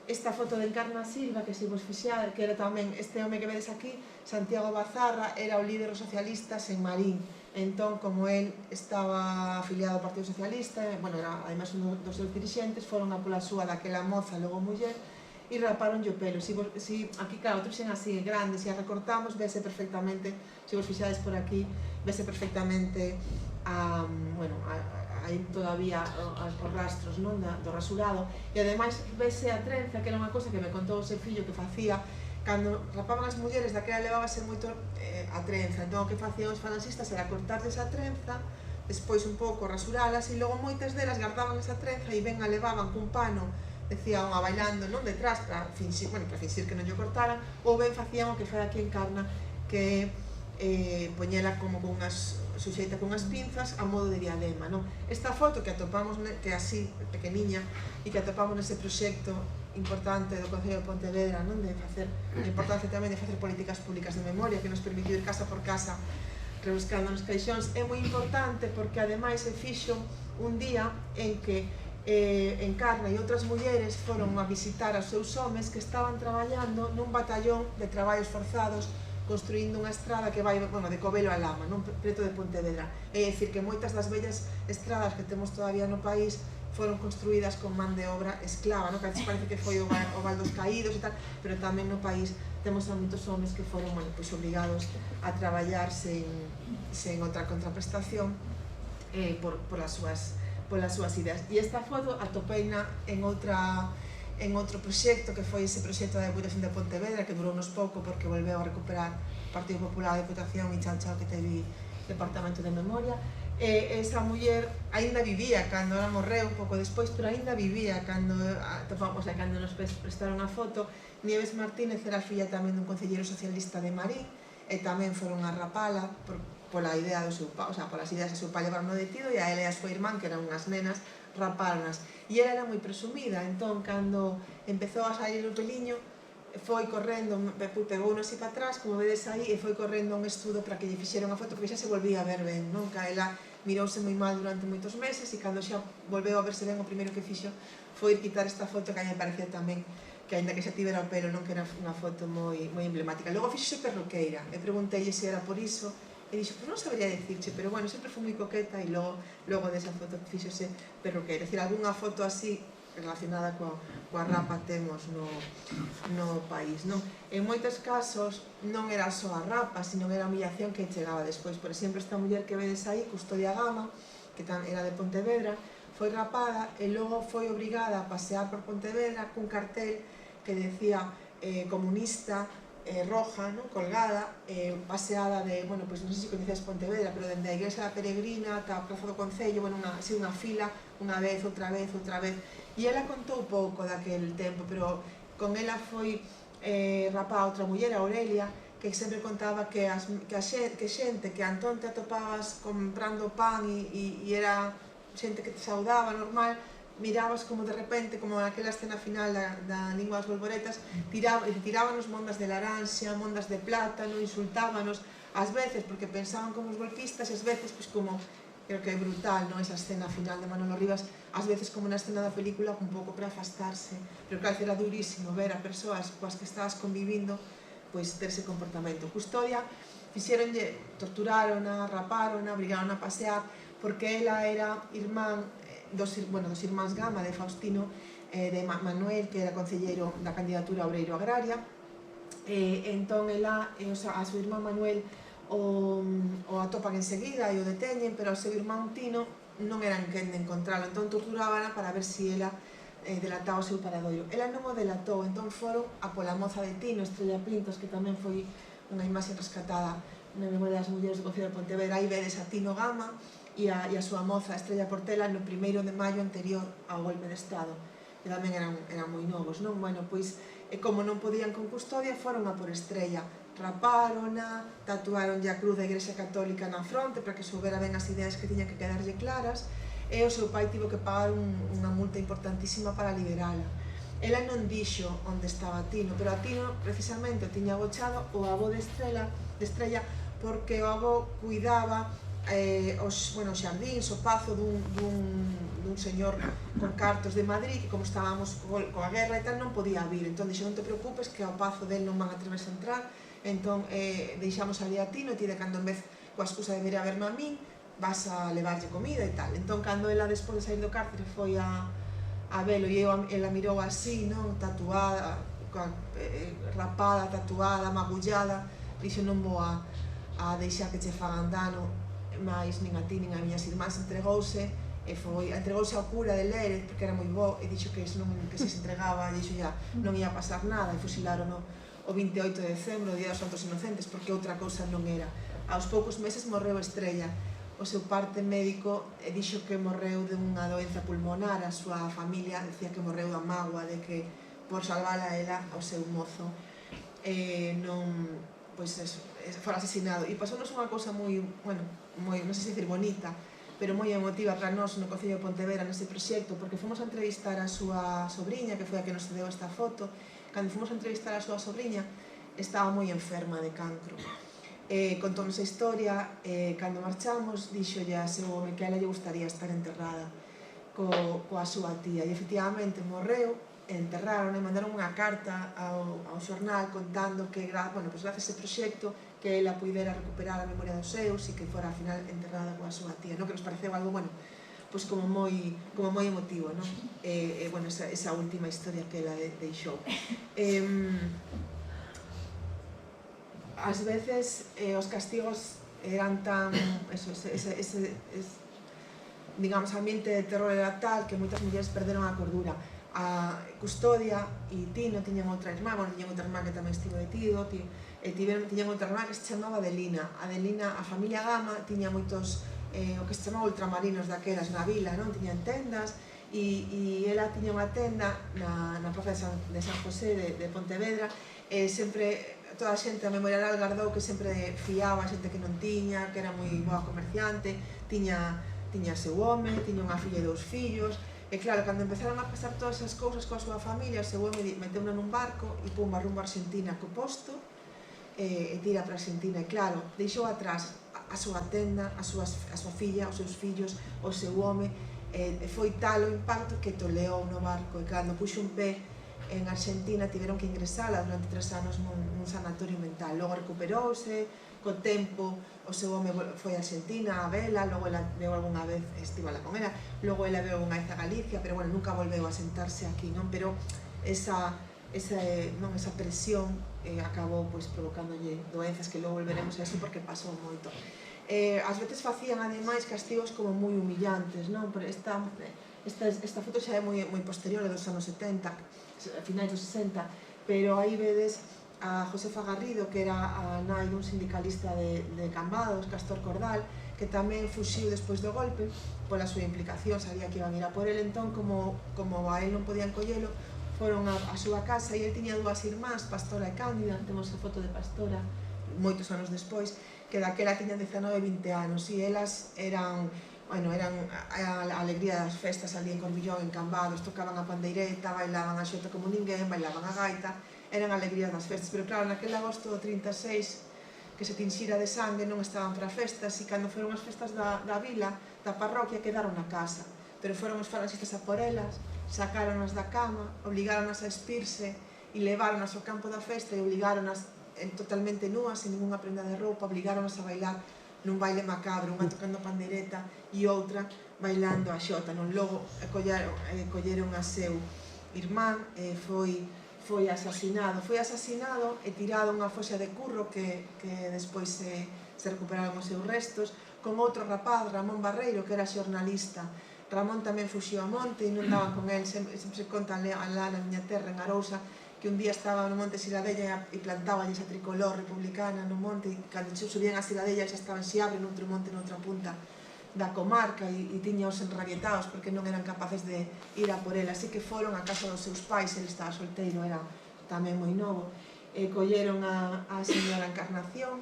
esta foto de Encarna Silva, que se vos fixar, que era tamén este home que vedes aquí, Santiago Bazarra, era o líder dos socialistas en Marín. Entón, como él estaba afiliado ao Partido Socialista, era ademais un dos seus dirixentes, foron a pola súa daquela moza, logo muller, e raparonlle o pelo. Aquí, claro, trouxen así grande, se a recortamos, vese perfectamente, se vos fixades por aquí, vese perfectamente hai todavía os rastros do rasurado, e ademais vese a trenza, que era unha cosa que me contou o seu fillo que facía. Cando rapaban as mulleres daquela levábase moito a trenza, entón o que facían os falanxistas era cortarles a trenza, despois un pouco rasuralas, e logo moitas delas guardaban esa trenza e ben a levaban cun pano, decía unha bailando non detrás para fingir que non lle cortaran, ou ben facían o que fai aquí en Encarna, que poñela como suxeita con unhas pinzas a modo de diadema, non? Esta foto que atopamos, que é así, pequeniña, e que atopamos nese proxecto importante do Concello de Pontevedra, non? De facer, a importancia tamén de facer políticas públicas de memoria, que nos permitiu ir casa por casa rebuscando nos caixóns, é moi importante porque ademais se fixo un día en que Encarna e outras mulleres foron a visitar aos seus homes que estaban traballando nun batallón de traballos forzados construindo unha estrada que vai de Covelo a Lama, non? Preto de Pontevedra. É dicir, que moitas das bellas estradas que temos todavía no país foron construídas con man de obra esclava, non? Que a veces parece que foi o Val dos Caídos e tal, pero tamén no país temos a moitos homes que foron obrigados a traballar sen outra contraprestación polas súas ideas. E esta foto atopeina en outra en outro proxecto, que foi ese proxecto da Deputación de Pontevedra, que durou nos pouco porque volveu a recuperar o Partido Popular, a Deputación e chao que teve Departamento de Memoria. Esa muller aínda vivía cando ela morreu, pouco despois, pero aínda vivía cando cando nos prestaron a foto. Nieves Martínez era filla tamén dun concelleiro socialista de Marín, e tamén foron a rapala pola idea do seu pai, polas ideas do seu pai levaron detido, e a ela e a súa irmán, que eran unhas nenas, rapáronas. E ela era moi presumida, entón, cando empezou a sair o peliño, foi correndo, pegou así para atrás, como vedes aí, e foi correndo a un estudo para que lle fixeron a foto, porque xa se volvía a ver ben, non? Que ela mirouse moi mal durante moitos meses, e cando xa volveu a verse ben, o primeiro que fixo foi quitar esta foto, que a mí me parecía tamén que, aínda que xa tivera o pelo, non, que era unha foto moi emblemática. Logo fixose perruqueira, e preguntei se era por iso, e dixo, non sabería dicirche, pero bueno, sempre foi moi coqueta, e logo desa foto fixose perruqueira. É dicir, algunha foto así relacionada coa rapa temos no país, non? En moitos casos non era só a rapa, sino era a humillación que chegaba despois. Por exemplo, esta muller que vedes aí, Custodia Gama, que era de Pontevedra, foi rapada e logo foi obrigada a pasear por Pontevedra cun cartel que decía comunista, roja, non? Colgada, paseada de, bueno, pois non sei se coñeces Pontevedra, pero dende a Igrexa da Peregrina ata a Praza do Concello, bueno, así unha fila, unha vez, outra vez, e ela contou pouco daquel tempo, pero con ela foi rapada outra muller, a Aurelia, que sempre contaba que xente que antón te atopabas comprando pan e era xente que te saudaba normal, mirabas como de repente, como naquela escena final da Lingua das Bolboretas, tirábanos mondas de laranxa, mondas de plátano, insultábanos, ás veces porque pensaban como os golpistas, e ás veces, pois como, creo que é brutal, non? Esa escena final de Manolo Rivas, ás veces como na escena da película, un pouco para afastarse, pero claro, era durísimo ver a persoas coas que estabas convivindo, pois ter ese comportamento. Custodia, fixeronlle, torturárona, rapárona, obrigaron a pasear, porque ela era irmán dos irmáns Gama, de Faustino, de Manuel, que era concelleiro da candidatura Obreiro Agraria, entón ela, a súa irmán Manuel, o atopan enseguida e o deteñen, pero o seu irmán Tino non eran quen de encontralo, entón torturábana para ver se ela delataba o seu paradoiro. Ela non o delatou, entón foron a pola moza de Tino, Estrella Pintos, que tamén foi unha imaxe rescatada na memoria das mulleres do Concello de Pontevedra. Aí vedes a Tino Gama e a súa moza Estrella Portela no 1º de maio anterior ao golpe de Estado, que tamén eran moi novos, non? Bueno, pois, como non podían con Custodia, foron a por Estrella, rapárona, tatuáronlle a cruz da Igrexa Católica na fronte para que soubera ben as ideas que tiña que quedarlle claras, e o seu pai tivo que pagar unha multa importantísima para liberala. Ela non dixo onde estaba Tino, pero a Tino precisamente o tiña agochado o avó de Estrella, porque o avó cuidaba os xardíns, o pazo dun señor con cartos de Madrid, que como estábamos coa guerra e tal, non podía vir. Entón dixo, non te preocupes, que ao pazo del non van a atreverse a entrar. Entón deixamos ali a Tino, e ti de cando en vez coa excusa de vir a verme a min, vas a levarlle comida e tal. Entón cando ela despois de sair do cárcere foi a velo, e ela mirou así, non? Tatuada, rapada, tatuada, magullada, dixo, non vou a deixar que che fagan dano, máis nin a ti nin a miñas irmáns. Entregouse ao cura de Lérez, porque era moi bo, e dixo que se se entregaba, dixo ya non ia pasar nada, e fusilaron o 28 de decembro, o Día dos Santos Inocentes, porque outra cousa non era. Aos poucos meses morreu Estrella. O seu parte médico dixo que morreu dunha doenza pulmonar. A súa familia decía que morreu da mágoa de que, por salvala ela, ao seu mozo fora asesinado. E pasounos unha cousa moi, non sei se dicir bonita, pero moi emotiva para nós no Concello de Pontevedra neste proxecto, porque fomos a entrevistar a súa sobriña, que foi a que nos cedeu esta foto. Cando fomos a entrevistar a súa sobriña, estaba moi enferma de cancro. Contónos a historia, cando marchamos, díxolle a seu home que a ela lle gustaría estar enterrada coa súa tía, e efectivamente morreu, enterraron e mandaron unha carta ao xornal contando que, gracias a ese proxecto, que ela puidera recuperar a memoria dos seus e que fora, ao final, enterrada coa súa tía, que nos pareceu algo, pois como moi emotivo, non? Esa última historia que ela deixou. Ás veces os castigos eran tan, digamos, ambiente de terror era tal que moitas mulleres perderon a cordura. a Custodia e Tino tiñan outra irmá, bueno, tiñan outra irmá que tamén estivo detido, tiñan outra irmá que se chamaba Adelina. A familia Gama tiña moitos, o que se chamaba ultramarinos daquelas na vila, non? Tiñan tendas, e ela tiña unha tenda na praza de San José de Pontevedra, e sempre toda a xente a Memorial Gardou que sempre fiaba a xente que non tiña, que era moi boa comerciante, tiña seu home, tiña unha filla e 2 fillos. E claro, cando empezaron a pasar todas esas cousas coa súa familia, o seu home meteu nun barco e pumba rumbo a Argentina co posto e tira para Argentina. E claro, deixou atrás a súa tenda, a súa filla, os seus fillos, o seu home, e foi tal o impacto que toleou no barco. E cando puxo un pé en Argentina tiveron que ingresala durante 3 anos nun sanatorio mental. Logo recuperouse, co tempo o seu home foi a Argentina a vela, logo ela veu algunha vez, estivala con ela, logo ela veu unha vez a Galicia, pero bueno, nunca volveu a sentarse aquí, non? Pero esa presión acabou pois provocándolle doenzas que logo volveremos a eso porque pasou moito. Ás veces facían ademais castigos como moi humillantes, non? Por esta foto xa é moi posterior, dos anos 70, finais dos 60, pero aí vedes a Josefa Garrido, que era a nai dun sindicalista de Cambados, Castor Cordal, que tamén fuxiu despois do golpe pola súa implicación, sabía que iban a ir a por ele, entón como a él non podían collelo, foron a súa casa, e ele tiña 2 irmás, Pastora e Cándida, temos a foto de Pastora moitos anos despois, que daquela tiñan 19 e 20 anos, e elas eran a alegría das festas ali en Cormillón, en Cambados, tocaban a pandeireta, bailaban a xota como ninguén, bailaban a gaita, eran alegrías das festas, pero claro, naquele agosto do 36, que se tinxira de sangue, non estaban para festas, e cando foron as festas da vila, da parroquia, quedaron na casa, pero foron os falanxistas a por elas, sacaronas da cama, obligaronas a espirse, e levaronas ao campo da festa, e obligaronas totalmente núas, sen ninguna prenda de roupa, obligaronas a bailar nun baile macabro, unha tocando pandeireta e outra bailando a xota, non? Logo colleron a seu irmán, foi asasinado e tirado a unha foxa de Curro que despois se recuperaron os seus restos, con outro rapaz, Ramón Barreiro, que era xornalista. Ramón tamén fuxiu a monte e non daban con el, sempre se conta lá na miña terra, en Arousa, que un día estaba no monte Siradella e plantaban esa tricolor republicana no monte, e cando subían a Siradella xa estaban Xiabre noutro monte noutra punta da comarca, e tiñaos enrabietados porque non eran capaces de ir a por ela, así que foron a casa dos seus pais, ele estaba solteiro, era tamén moi novo, e colleron a señora Encarnación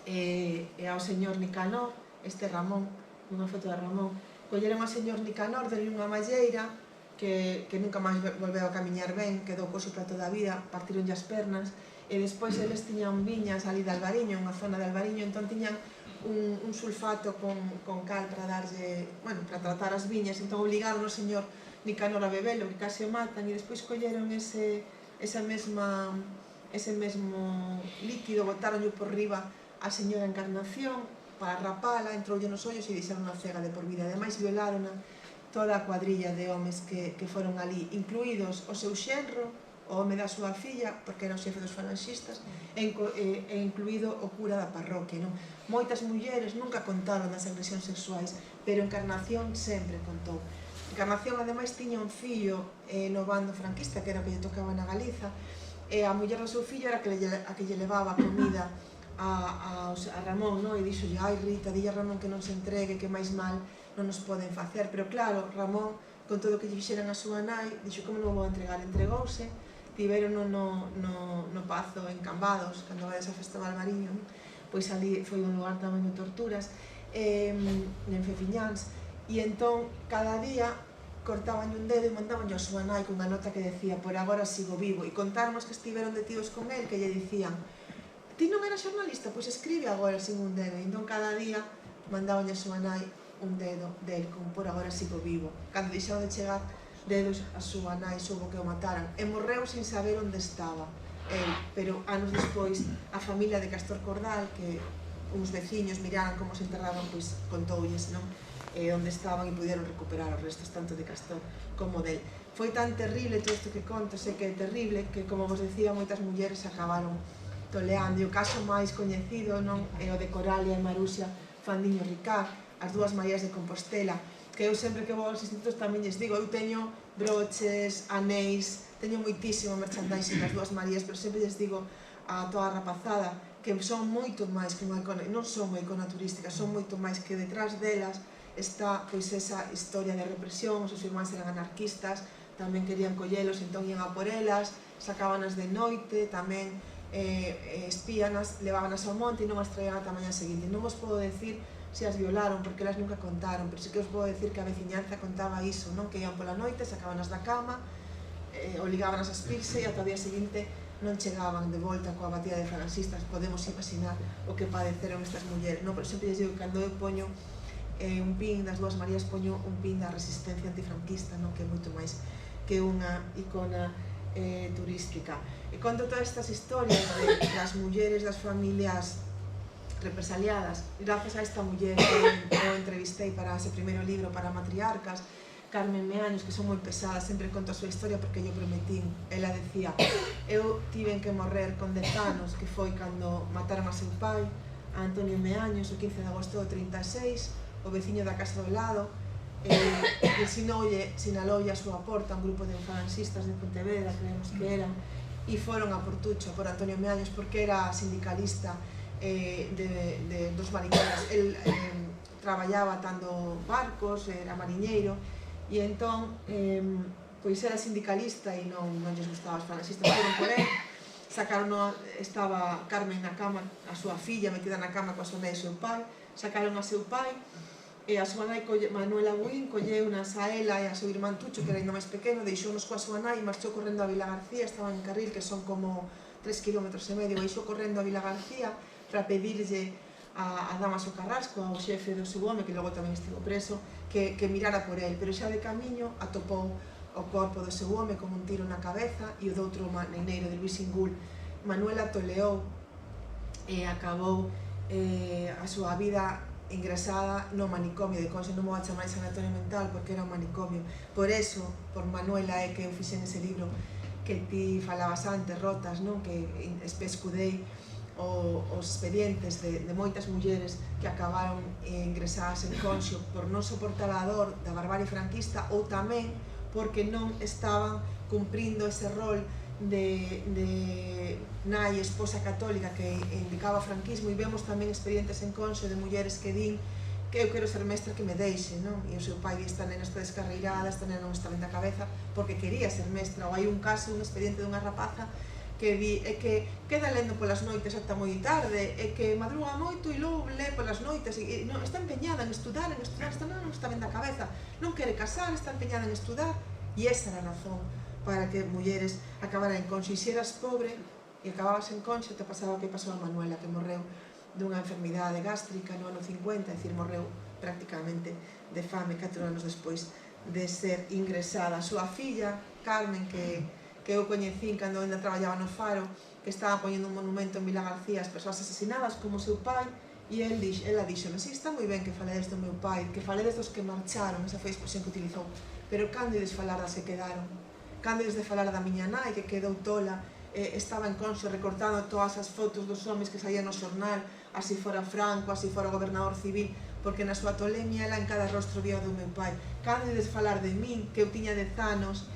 e ao señor Nicanor, este Ramón, unha foto de Ramón, colleron ao señor Nicanor, denle unha malleira que nunca máis volveu a camiñar ben, quedou coxo para toda a vida, partironlle as pernas, e despois eles tiñan viñas ali de Albariño, unha zona de Albariño, entón tiñan un sulfato con cal para darlle, para tratar as viñas, entón obligaron o señor Nicanor a bebelo, que case o matan, e despois colleron ese mesmo líquido, botaronlle por riba a señora Encarnación para rapala, entroulle nos ollos e deixaron a cega de por vida. Ademais violaron toda a cuadrilla de homes que foron ali, incluídos o seu xenro, o home da súa filla, porque era o xefe dos falanxistas, e incluído o cura da parroquia, non? Moitas mulleres nunca contaron das agresións sexuais, pero Encarnación sempre contou. Encarnación, ademais, tiña un fillo no bando franquista, que era o que lle tocaba na Galiza, e a muller do seu fillo era a que lle levaba comida a Ramón, non? E dixolle, ai Rita, dille a Ramón que non se entregue, que máis mal non nos poden facer. Pero claro, Ramón, con todo o que lle fixeran a súa nai, dixo, como non vou entregar? Entregouse, tiveron no Pazo en Cambados, cando vai esa festa de Albariño, pois ali foi un lugar tamén de torturas, en Fefiñáns, e entón cada día cortaban un dedo e mandaban a súa nai cunha nota que decía, por agora sigo vivo, e contarmos que estiveron detidos con el, que lle dicían, ti non eras xornalista, pois escribe agora sin un dedo, e entón cada día mandaban a súa nai un dedo del, con por agora sigo vivo. Cando deixaron de chegar dedos, a súa nai soubo que o mataran, e morreu sin saber onde estaba el, pero anos despois a familia de Castor Cordal, que uns veciños miraran como se enterraban, pois contoulles, non? Onde estaban e puderon recuperar os restos tanto de Castor como del. Foi tan terrible todo isto que conto, sei que é terrible, que como vos decía, moitas mulleres acabaron toleando, e o caso máis coñecido, non, é o de Coralia e Maruxa Fandiño Ricard, as dúas Marías de Compostela, que eu sempre que vou aos institutos tamén lles digo, eu teño broches, anéis, teño moitísimo merchandising das Dúas Marías, pero sempre lles digo a toda a rapazada que son moito máis que unha icona, non son unha icona turística, son moito máis que detrás delas está pois esa historia de represión. Os seus irmáns eran anarquistas, tamén querían collelos, entón ian a por elas, sacábanas de noite, tamén espíanas, levábanas ao monte e non as traían ata a mañá seguinte. Non vos podo decir se as violaron, porque elas nunca contaron, pero sí que os podo decir que a veciñanza contaba iso, non? Que ian pola noite, sacábanas da cama, obligábanas a espirse e ata o día seguinte non chegaban de volta coa batida de falanxistas. Podemos imaginar o que padeceron estas mulleres, non? Pero sempre lles digo que cando eu poño un pin das Dúas Marías, poño un pin da resistencia antifranquista, non? Que é moito máis que unha icona turística. E conto todas estas historias das mulleres, das familias represaliadas, gracias a esta muller que eu entrevistei para ese primeiro libro para matriarcas, Carmen Meaños, que son moi pesadas, sempre conto a súa historia porque yo prometín. Ela decía, eu tiven que morrer con 10 anos, que foi cando mataron a seu pai, a Antonio Meaños, o 15 de agosto do 36, o veciño da casa do lado, sinaloulle a súa porta un grupo de falanxistas de Pontevedra, creemos que eran, e foron a Portucho por Antonio Meaños porque era sindicalista dos mariñeiros. El traballaba atando barcos, era mariñeiro, e entón pois era sindicalista e non lles gustaba os falanxistas. Foron por él, sacaron, estaba Carmen na cama, a súa filla metida na cama coa súa nai e seu pai, sacaron a seu pai e a súa nai, Manuela Buín, colleu nas a ela e a seu irmán Tucho, que era ainda máis pequeno, deixounos coa súa nai e marchou correndo a Vila García. Estaban en Carril, que son como 3,5 km, e baixou correndo a Vila García para pedirlle a Damaso Carrasco, ao xefe do seu home, que logo tamén estivo preso, que mirara por el, pero xa de camiño atopou o corpo do seu home con un tiro na cabeza e o doutro neineiro de Luis Ingul. Manuela toleou e acabou a súa vida ingresada no manicomio de Conso. Non vou a chamar sanatorio mental porque era un manicomio. Por eso, por Manuela é que eu fixen ese libro que ti falabas antes, Rotas, non? Que escudei os expedientes de moitas mulleres que acabaron ingresadas en Conxo por non soportar a dor da barbarie franquista, ou tamén porque non estaban cumprindo ese rol de nai, esposa católica que indicaba o franquismo. E vemos tamén expedientes en Conxo de mulleres que din que eu quero ser mestra, que me deixe, non? E o seu pai di, esta nena está descarreirada, esta nena non está ben da cabeza, porque quería ser mestra. Ou hai un caso, un expediente dunha rapaza que di que queda lendo polas noites ata moi tarde, e que madruga moito e logo lê polas noites, e non, está empeñada en estudar, esta nena non está ben da cabeza, non quere casar, está empeñada en estudar. E esa era a razón para que mulleres acabaran en Conxo. E se eras pobre e acababas en Conxo, te pasaba o que pasou a Manuela, que morreu dunha enfermidade gástrica no ano 50, é dicir, morreu prácticamente de fame 4 anos despois de ser ingresada. A súa filla, Carmen, que eu coñecín cando ainda traballaba no Faro, que estaba poñendo un monumento en Vila García ás persoas asesinadas como o seu pai, e ela díxome, si, está moi ben que faledes do meu pai, que faledes dos que marcharon, esa foi a expresión que utilizou, pero cando ides falar das que quedaron? Cando ides de falar da miña nai, que quedou tola, estaba en Conxo recortando todas as fotos dos homes que saían no xornal, así fora Franco, así fora o gobernador civil, porque na súa tolemia ela en cada rostro vía do meu pai. Cando ides falar de min, que eu tiña 10 anos,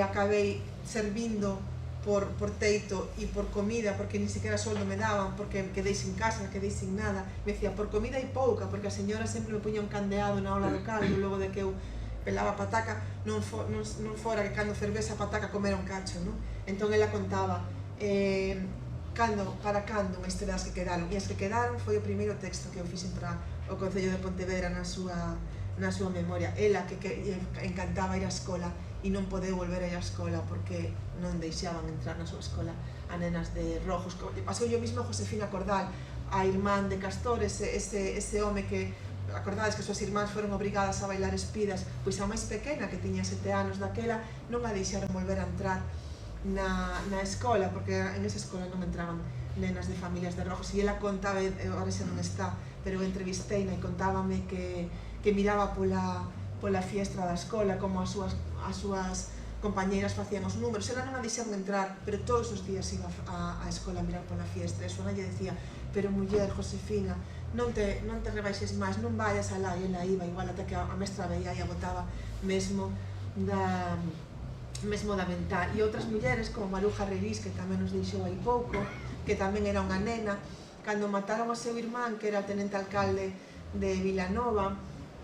acabei servindo por teito e por comida, porque ni siquiera soldo me daban, porque quedei sin casa, quedei sin nada. Me decía, por comida e pouca, porque a señora sempre me puña un candeado na ola do caldo, logo de que eu pelaba pataca, non fora que cando fervese a pataca comera un cacho, non? Entón ela contaba para cando unha historia das que quedaron, e as que quedaron foi o primeiro texto que eu fixen para o Concello de Pontevedra na súa memoria. Ela que encantaba ir á escola e non podeu volver a ir á escola porque non deixaban entrar na súa escola a nenas de rojos. Pasou yo mismo a Josefina Cordal, a irmán de Castor, ese home que, acordades que as súas irmáns foron obrigadas a bailar espidas, pois a máis pequena, que tiña 7 anos daquela, non a deixaron volver a entrar na escola, porque en esa escola non entraban nenas de familias de rojos. E ela contaba, agora xa non está, pero entrevisteina e contábame que miraba pola fiestra da escola como as súas compañeiras facían os números. Ela non a deixaban entrar, pero todos os días iba á escola a mirar pola fiestra. E a súa nai lle decía, pero muller, Josefina, non te rebaixes máis, non vayas alá, e ela iba igual ata que a mestra veía e a botaba mesmo da mental. E outras mulleres, como Maruja Reirís, que tamén nos deixou hai pouco, que tamén era unha nena, cando mataron ao seu irmán, que era tenente alcalde de Vilanova,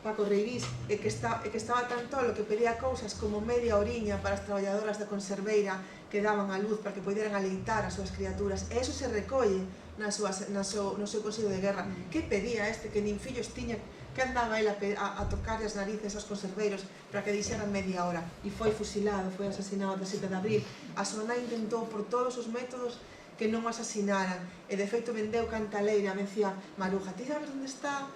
Paco Reirís, e que estaba tan tolo que pedía cousas como media oriña para as traballadoras da conserveira que daban a luz para que poderan aleitar as súas criaturas, e eso se recolle no seu consello de guerra. Que pedía este, que nin fillos tiña, que andaba ele a tocarle as narices aos conserveiros para que dixeran media hora, e foi fusilado, foi asesinado o 7 de abril. A súa nai intentou por todos os métodos que non o asasinaran, e de feito vendeu cantaleira, decía Maruja, ti sabes onde está?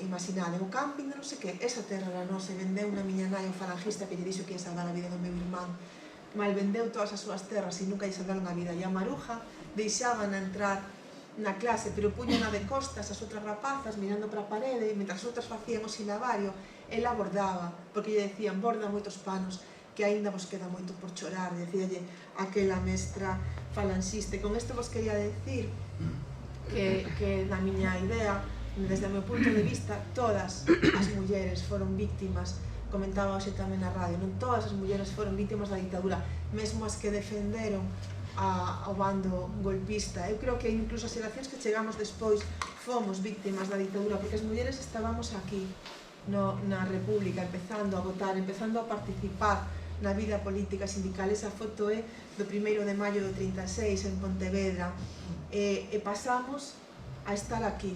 Imaginade, o camping de non sei que, esa terra era nosa, e vendeu na miña nai un falangista que lle dixo que ia salvar a vida do meu irmán. Mal vendeu todas as súas terras e nunca lle salvaron a vida. E a Maruja deixaban a entrar na clase, pero puñan de costas as outras rapazas mirando para a parede, e mentras as outras facían o silabario, ela bordaba, porque lle decían, borda moitos panos, que aínda vos queda moito por chorar, decíalle aquela mestra falangista. E con isto vos quería decir que na miña idea, desde o meu punto de vista, todas as mulleres foron víctimas, comentaba hoxe tamén na radio, non todas as mulleres foron víctimas da dictadura, mesmo as que defenderon ao bando golpista. Eu creo que incluso as xeracións que chegamos despois fomos víctimas da dictadura, porque as mulleres estábamos aquí na República, empezando a votar, empezando a participar na vida política sindical. Esa foto é do 1º de maio do 36 en Pontevedra, e pasamos a estar aquí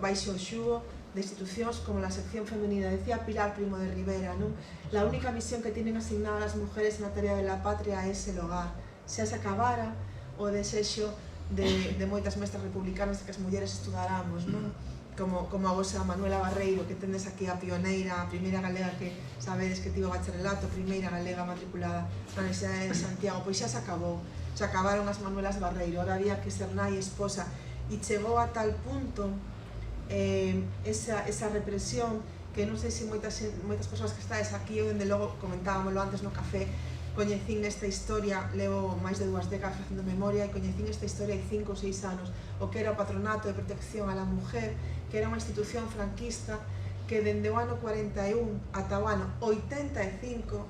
baixo o xugo de institucións como a sección femenina. Decía Pilar Primo de Rivera, non? La única misión que tienen asignada as mujeres na tarea de la patria é el hogar. Se acabara o desexo de moitas mestras republicanas de que as mulleres estudáramos, non? Como a vosa Manuela Barreiro, que tendes aquí a pioneira, a primeira galega que sabedes que tivo bacharelato, a primeira galega matriculada na Universidade de Santiago. Pois xa se acabou, se acabaron as Manuelas Barreiro, ahora había que ser nai e esposa, e chegou a tal punto esa represión que non sei se moitas persoas que estáis aquí, eu dende logo comentábamoslo antes no café, coñecín esta historia, levo máis de 2 décadas facendo memoria, e coñecín esta historia hai 5 ou 6 anos, o que era o Patronato de Protección a la Mujer, que era unha institución franquista que dende o ano 41 ata o ano 85,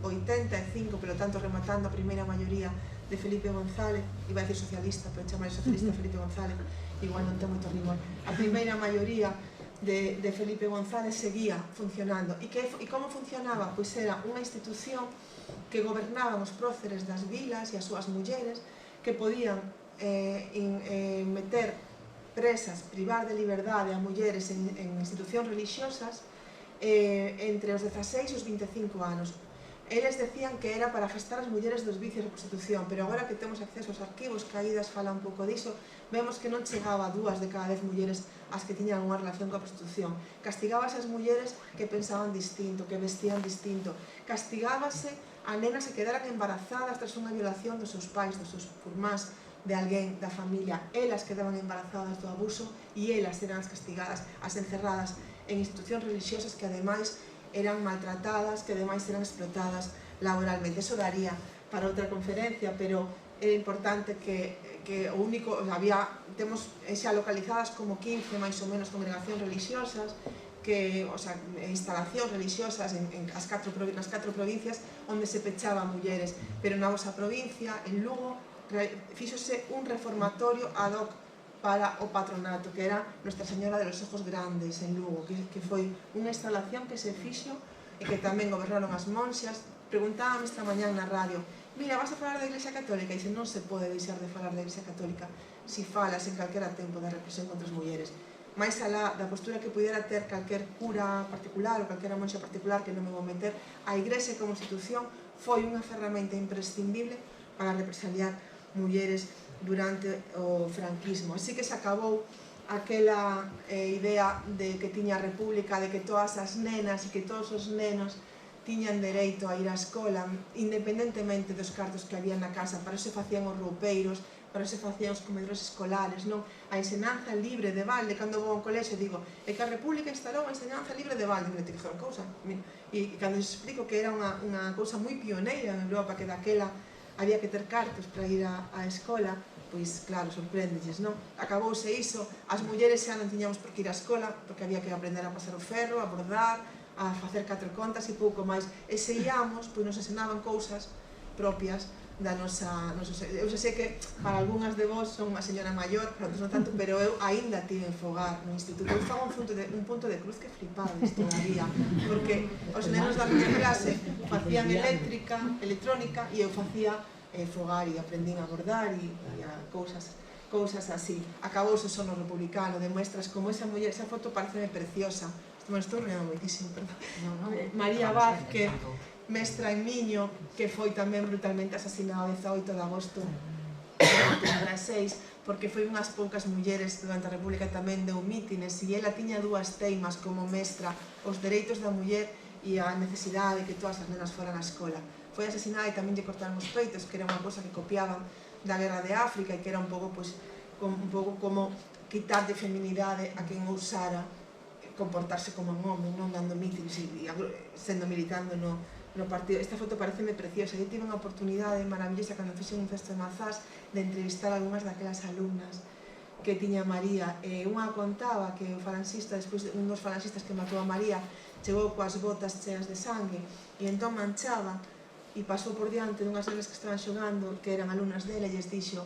polo tanto rematando a primeira maioría de Felipe González, iba a decir socialista, pero chamar socialista Felipe González igual non ten moito rigor, a primeira maioría de Felipe González seguía funcionando. E como funcionaba? Pois era unha institución que gobernaban os próceres das vilas e as súas mulleres, que podían meter presas, privar de liberdade a mulleres en institucións religiosas entre os 16 e os 25 anos. Eles decían que era para afastar as mulleres dos vicios da prostitución, pero agora que temos acceso aos arquivos, Caídas fala un pouco diso, vemos que non chegaba a 2 de cada 10 mulleres as que tiñan unha relación coa prostitución. Castigábase as mulleres que pensaban distinto, que vestían distinto. Castigábase a nenas que quedaran embarazadas tras unha violación dos seus pais, dos seus curmáns, de alguén da familia. Elas quedaban embarazadas do abuso e elas eran as castigadas, as encerradas en institucións religiosas que ademais eran maltratadas, que ademais eran explotadas laboralmente. Eso daría para outra conferencia, pero é importante que o único, temos xa localizadas como 15 máis ou menos congregacións religiosas, instalacións religiosas nas 4 provincias onde se pechaban mulleres, pero na vosa provincia, en Lugo, fíxose un reformatorio ad hoc para o Patronato, que era Nuestra Señora de los Ojos Grandes en Lugo, que foi unha instalación que se fixo e que tamén gobernaron as monxas. Preguntábame esta mañán na radio, mira, vas a falar da Iglesia Católica? E dice, non se pode deixar de falar da Iglesia Católica si falas en calquera tempo da represión contra as mulleres. Mais alá da postura que pudera ter calquer cura particular ou calquera monxa particular, que non me vou meter, a Iglesia como institución foi unha ferramenta imprescindible para represaliar mulleres durante o franquismo. Así que se acabou aquela idea de que tiña a República, de que todas as nenas e que todos os nenos tiñan dereito a ir á escola, independentemente dos cartos que había na casa. Para iso facían os roupeiros, para iso facían os comedores escolares, non? A ensinanza libre de balde. Cando vou ao colexio digo, é que a República instalou a ensinanza libre de balde. Me te dixo unha cousa. E cando les explico que era unha cousa moi pioneira en Europa, que daquela había que ter cartos para ir á escola, pois claro, sorpréndelles, non? Acabouse iso, as mulleres xa non tiñamos por que ir á escola, porque había que aprender a pasar o ferro, a bordar, a facer 4 contas e pouco máis. E se íamos, pois nos ensenaban cousas propias da nosa... Eu xa sei que para algunhas de vos son unha señora maior, para outros non tanto, pero eu aínda tive fogar no instituto. Eu fago un punto de cruz que flipades todavía, porque os nenos da miña clase facían eléctrica, electrónica, e eu facía fogar e aprendín a bordar e a cousas así. Acabouse o sono republicano, de muestras como esa muller, esa foto pareceme preciosa. Estou rindo moitísimo, perdón. María Vázquez, mestra en Miño, que foi tamén brutalmente asesinada o 18 de agosto de 2006, porque foi unhas poucas mulleres durante a República tamén deu mítines, e ela tiña dúas teimas como mestra, os dereitos da muller e a necesidade de que todas as nenas foran á escola. Foi asesinada e tamén lle cortaron os peitos, que era unha cosa que copiaban da Guerra de África e que era un pouco como quitar de feminidade a quen ousara comportarse como un home, non dando mítines e sendo militando no partido. Esta foto pareceme preciosa. Eu tive unha oportunidade maravillosa cando fixen un cesto de mazás de entrevistar algunhas daquelas alumnas que tiña María. Unha contaba que o falanxista, despois un dos falanxistas que matou a María, chegou coas botas cheas de sangue e entón manchaba e pasou por diante dunhas nenas que estaban xogando, que eran alumnas dela, e lles dixo: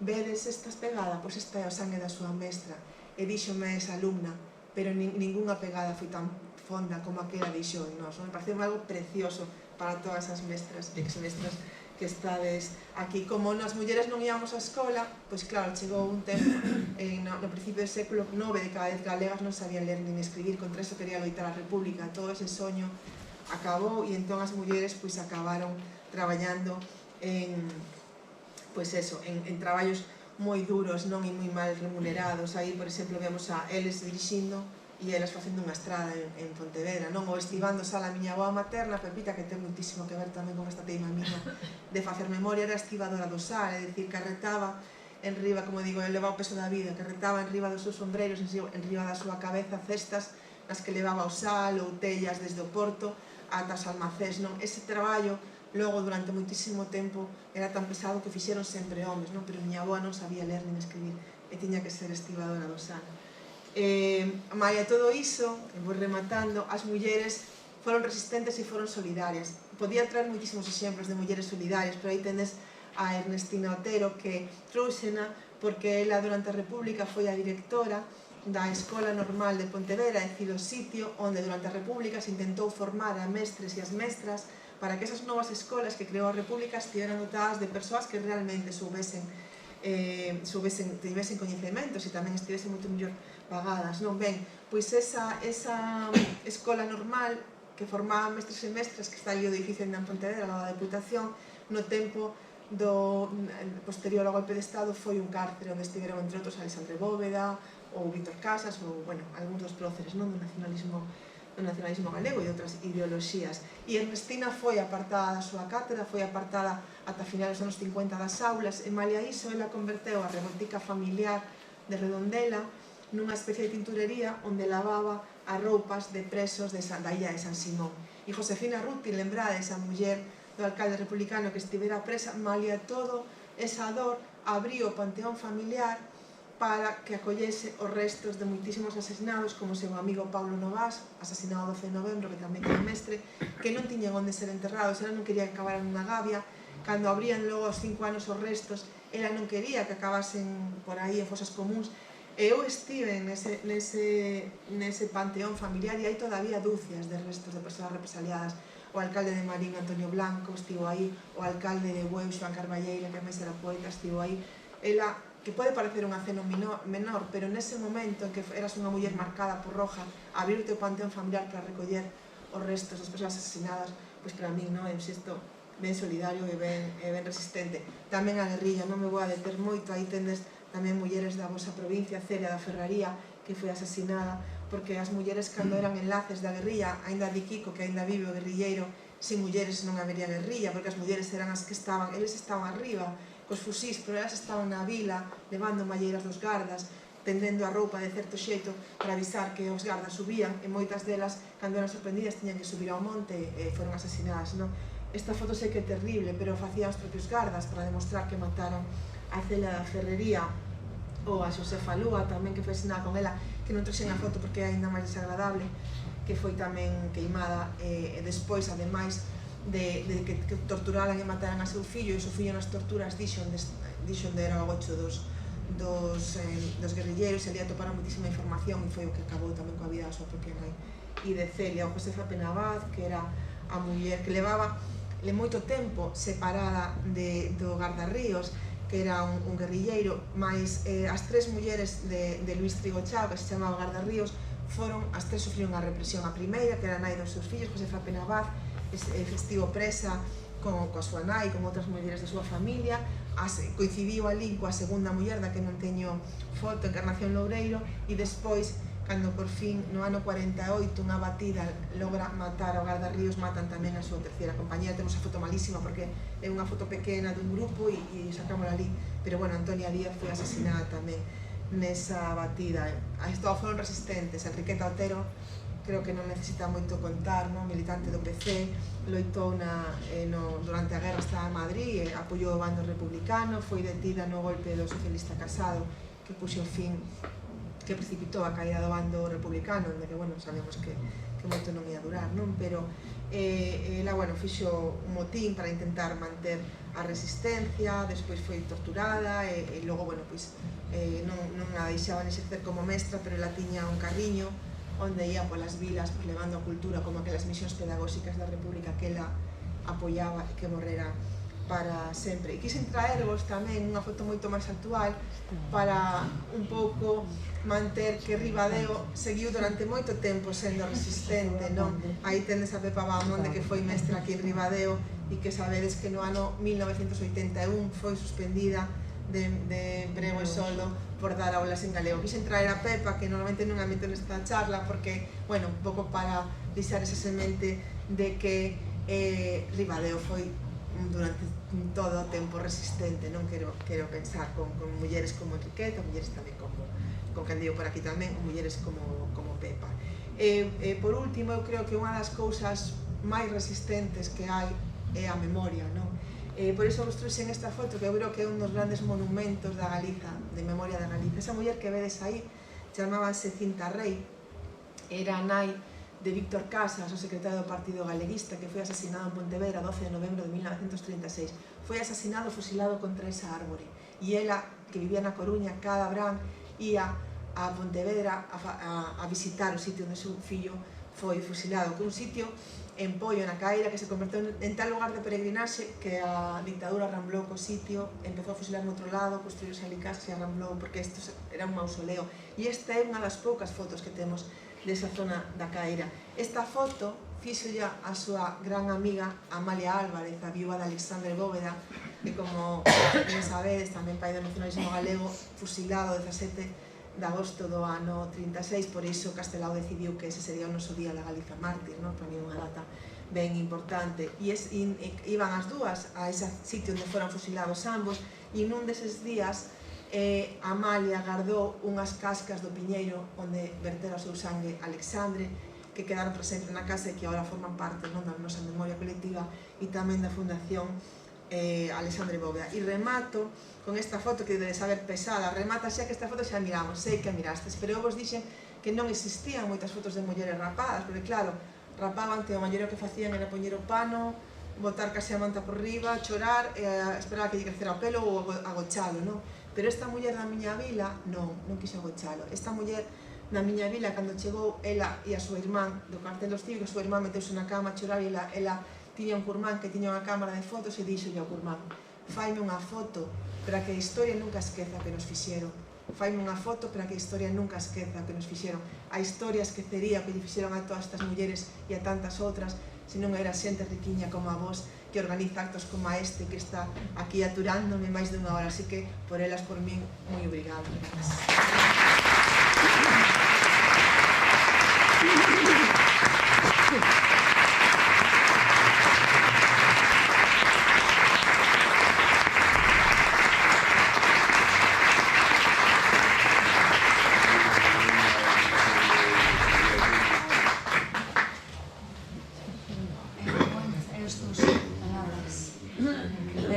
vedes estas pegada? Pois esta é o sangue da súa mestra. E díxome esa alumna, pero ningunha pegada foi tan fonda como aquela dixo en nós. Me pareceu algo precioso para todas as mestras, ex-mestras que estades aquí. Como nas mulleres non íamos á escola, pois claro, chegou un tempo no principio do século IX de cada vez galegas non sabían ler nin escribir, contra eso quería loitar a República. Todo ese soño acabou e entón as mulleres pois acabaron traballando en traballos moi duros, non, e moi mal remunerados. Aí, por exemplo, vemos a eles dirixindo e elas facendo unha estrada en Pontevedra, non? Ou estivando xa a miña avoa materna, Pepita, que ten muitísimo que ver tamén con esta teima miña de facer memoria, era estivadora do sal, é dicir, carretaba en riba, como digo, eleva o peso da vida, carretaba en riba dos seus sombreiros, en riba da súa cabeza, cestas nas que levaba o sal ou tellas desde o porto ata os almacés, non? Ese traballo, logo, durante moitísimo tempo, era tan pesado que fixeron sempre homes, non? Pero miña avoa non sabía ler nin escribir e tiña que ser estivadora do sal. Malia todo iso, vou rematando, as mulleres foron resistentes e foron solidarias. Podía traer moitísimos exemplos de mulleres solidarias, pero aí tendes a Ernestina Otero, que trouxena porque ela durante a República foi a directora da Escola Normal de Pontevedra, é dicir, o sitio onde durante a República se intentou formar a mestres e as mestras para que esas novas escolas que creou a República estiveran dotadas de persoas que realmente tivesen coñecementos e tamén estivesen moito mellor pagadas, non? Ben, pois esa escola normal que formaba mestres e mestras, que está ali o edificio en Pontevedra, da Deputación, no tempo posterior ao golpe de Estado foi un cárcere onde estiveron, entre outros, Alexandre Bóveda ou Víctor Casas, ou, bueno, algúns dos próceres, non? Do nacionalismo galego e de outras ideoloxías. E Ernestina foi apartada da súa cátedra, foi apartada ata finais dos anos 50 das aulas, e malia iso, ela converteu a rebotica familiar de Redondela nunha especie de tinturería onde lavaba as roupas de presos da illa de San Simón. E Josefina Ruti, lembrades, a muller do alcalde republicano que estivera presa, malia todo esa dor, abriu o panteón familiar para que acollese os restos de moitísimos asesinados, como o seu amigo Paulo Novás, asesinado o 12 de novembro, que tamén era mestre, que non tiñan onde ser enterrados. Ela non quería que acabaran nunha gavia. Cando abrían logo aos 5 anos os restos, ela non quería que acabasen por aí en fosas comuns. E eu estive nese panteón familiar e hai todavía dúcias de restos de persoas represaliadas. O alcalde de Marín, Antonio Blanco, estivo aí. O alcalde de Bueu, Xoán Carballeira, que máis era poeta, estivo aí. Ela, que pode parecer un aceno menor, pero nese momento en que eras unha muller marcada por roja, abrirte o panteón familiar para recoller os restos das persoas asesinadas, pois para min é un xesto ben solidario e ben resistente. Tamén a guerrilla, non me vou a deter moito, aí tendes tamén mulleres da vosa provincia, Celia da Ferraría, que foi asesinada, porque as mulleres cando eran enlaces da guerrilla, aínda di Kiko, que aínda vive o guerrilleiro, sin mulleres non habería guerrilla, porque as mulleres eran as que estaban, eles estaban arriba, cos fusís, pero elas estaban na vila, levando malleiras dos gardas, tendendo a roupa de certo xeito para avisar que os gardas subían, e moitas delas, cando eran sorprendidas, tiñan que subir ao monte e foron asesinadas, non? Esta foto sei que é terrible, pero facían os propios gardas para demostrar que mataron a Celia da Ferrería ou a Xosefa Lúa tamén, que foi asinada con ela, que non trouxen a foto porque é ainda máis desagradable, que foi tamén queimada, e despois, ademais de que torturaran e mataran a seu fillo, e o seu fillo nas torturas dixo onde era o agocho dos guerrilleiros, e ali atoparon muitísima información, e foi o que acabou tamén coa vida da súa propia nai. E de Celia, o Josefa Penabaz, que era a muller que levaba moito tempo separada do Gardarríos, que era un guerrilleiro, mais as tres mulleres de Luis Trigochao, que se chamaba Gardarríos, as tres sufriron a represión. A primeira, que era a nai dos seus fillos, Josefa Penabaz, estivo presa coa súa nai, con outras mulleres da súa familia, coincidiu ali coa segunda muller, da que non teño foto, Encarnación Loureiro, e despois, cando por fin, no ano 48, unha batida logra matar ao Gardarríos, matan tamén a súa terceira compañera. Temos a foto malísima porque é unha foto pequena dun grupo e sacámola ali, pero bueno, Antonia Díaz foi asesinada tamén nesa batida. Todos foron resistentes. Enriqueta Otero creo que non necesita moito contar, non? Militante do PC, loitou durante a guerra, estaba en Madrid, apoiou o bando republicano, foi detida no golpe do socialista Casado, que puxo fin, que precipitou a caída do bando republicano, onde que, bueno, sabemos que moito non ia durar, non? Pero ela, bueno, fixo un motín para intentar manter a resistencia, despois foi torturada, e logo, bueno, pois non a deixaban exercer como mestra, pero ela tiña un carriño onde ia polas vilas levando a cultura, como aquelas misións pedagóxicas da República que ela apoiaba e que morrera para sempre. E quixen traervos tamén unha foto moito máis actual para un pouco manter que Ribadeo seguiu durante moito tempo sendo resistente, non? Aí tendes a Pepa Bahamonde, que foi mestra aquí en Ribadeo e que sabedes que no ano 1981 foi suspendida de emprego e soldo por dar aulas en galego. Quixen traer a Pepa, que normalmente non a meto nesta charla, porque, bueno, un pouco para deixar esa semente de que Ribadeo foi durante todo o tempo resistente, non? Quero pensar con mulleres como Enriqueta, mulleres tamén como quen digo por aquí tamén, mulleres como Pepa. Por último, eu creo que unha das cousas máis resistentes que hai é a memoria, non? Por iso vos trouxen esta foto, que eu creo que é un dos grandes monumentos da Galiza, de memoria da Galiza. Esa muller que vedes aí chamábase Cinta Rei, era a nai de Víctor Casas, o secretario do Partido Galeguista, que foi asesinado en Pontevedra 12 de novembro de 1936. Foi asesinado, fusilado contra esa árbore. E ela, que vivía na Coruña, cada verán ia a Pontevedra a visitar o sitio onde o seu fillo foi fusilado, que é un sitio en Pollo, na Caira, que se converteu en tal lugar de peregrinaxe que a dictadura arramblou co sitio, empezou a fusilar no outro lado, construíuse ali casas e arramblou, porque isto era un mausoleo. E esta é unha das poucas fotos que temos desa zona da Caira. Esta foto fixolla a súa gran amiga Amalia Álvarez, a viúva de Alexandre Bóveda, que, como non sabedes, tamén pai do nacionalismo galego, fusilado 17 de agosto do ano 36, por iso Castelao decidiu que ese sería o noso día da Galiza Mártir, non? Para mí unha data ben importante. E iban as dúas a ese sitio onde foran fusilados ambos, e nun deses días Amalia guardou unhas cascas do piñeiro onde vertera o seu sangue Alexandre, que quedaron para sempre na casa e que agora forman parte, non, da nosa memoria colectiva e tamén da Fundación Alexandre Bóveda. E remato con esta foto, que debe saber pesada, remata xa que esta foto xa miramos, sei que a mirastes, pero eu vos dixen que non existían moitas fotos de mulleres rapadas, porque claro, rapaban, que o maior que facían era poñer o pano, botar case a manta por riba, chorar e esperar a que lle crecera o pelo ou agochalo, non? Pero esta muller da miña vila non quixo agochalo. Esta muller na miña vila, cando chegou ela e a súa irmán do cartel dos cívicos, a súa irmán meteuse na cama a chorar, e ela tiña un curmán que tiña unha cámara de fotos e díxolle ao curmán: faime unha foto para que a historia nunca esqueza que nos fixeron. Faime unha foto para que a historia nunca esqueza que nos fixeron. A historia esquecería o que lle fixeron a todas estas mulleres e a tantas outras, se non era xente riquiña como a vos, que organiza actos como a este, que está aquí aturándome máis de unha hora. Así que, por elas, por min, moi obrigado.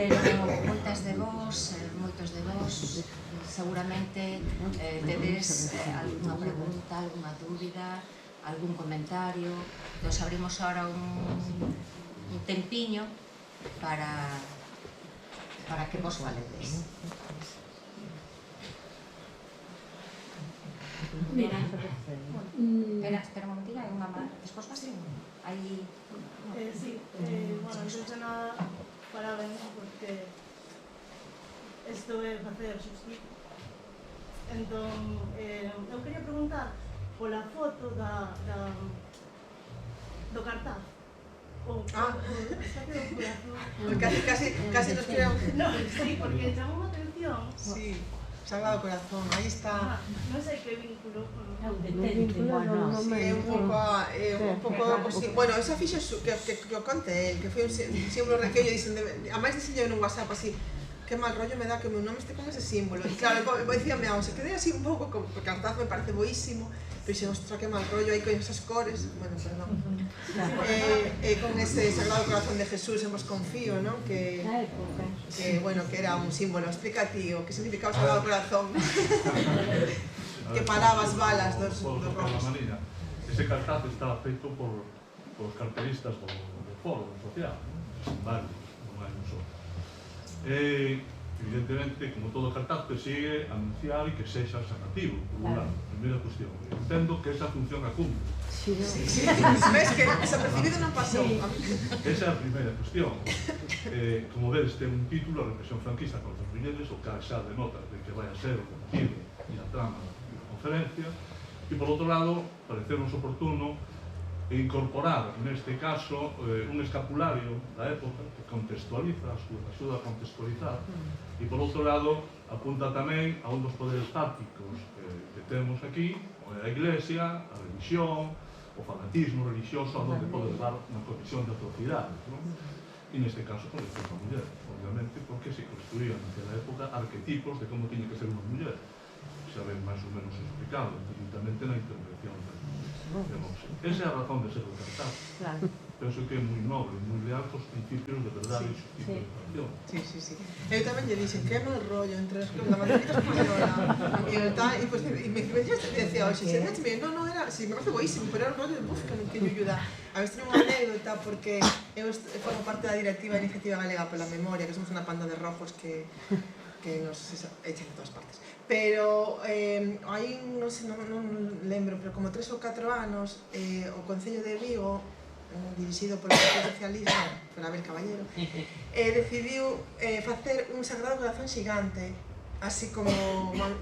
Pero moitas de vos, moitos de seguramente tedes alguna pregunta, alguna dúbida, algún comentario. Nos abrimos ahora un tempiño para que vos faledes. Mira, Espera un momentillo, hai unha má. Despois vas ter aí... sí, bueno, antes de nada, parabéns, porque isto é facer xusticia. Entón, eu quería preguntar pola foto do cartaz. Está que do corazón. Casi nos creamos. No, sí, porque chamou a atención. Sí, Sagrado Corazón, aí está. Non sei que vínculo con... É un detente, bueno, Sí, é un pouco así. Bueno, esa fixa que o conte el, que foi un símbolo que eu dixen, a máis dixen nun WhatsApp así, que mal rollo me dá que o meu nome este con ese símbolo. E claro, eu dicíame, se quedei así un pouco, porque o cartaz me parece boísimo, pero dixen, ostra, que mal rollo, aí con esas cores, bueno, perdón. Con ese Sagrado Corazón de Jesús, en vos confío, non? Que, bueno, que era un símbolo. Explica ti o que significaba o Sagrado Corazón. Que paraba as balas dos rojos. Ese cartaz está feito por os carteristas do foro social, varios, non hai un só. Evidentemente, como todo cartaz, persigue anunciar e que sexa sacativo, por un lado, primeira cuestión. Entendo que esa función a cumple. Sí, ves que desapercibido non pasou. Esa é a primeira cuestión. Como vedes, ten un título, a represión franquista contra os miñeres, o que xa denota de que vai a ser o contido e a trama da conferencia. E, por outro lado, parecenos oportuno incorporar, neste caso, un escapulario da época que contextualiza, axuda a contextualizar, e, por outro lado, apunta tamén a un dos poderes fácticos que temos aquí, a Iglesia, a religión, o fanatismo religioso, a donde pode levar unha comisión de atrocidades, non? E neste caso, con respecto a muller, obviamente, porque se construían naquela época arquetipos de como tiña que ser unha muller. Xa ven máis ou menos explicado, explícitamente na intervención de Moxe. Esa é a razón de ser o cartaz. Penso que é moi noble, moi leal aos principios de verdade e justificación. Sí. Eu tamén lle dixen que é mal rollo entre as cosas, la Margarita española e pues, me decía, oxe, se non era, si me parece boísimo, pero era un rollo de busca, non que ayuda. A veces tenho unha anécdota porque eu formo parte da directiva da Iniciativa Galega pola Memoria, que somos unha panda de rojos que nos echan de todas partes. Pero hai, non lembro, pero como 3 ou 4 anos, o Concello de Vigo, dirixido polo Partido Socialista, por Abel Caballero, decidiu facer un Sagrado Corazón xigante, así como,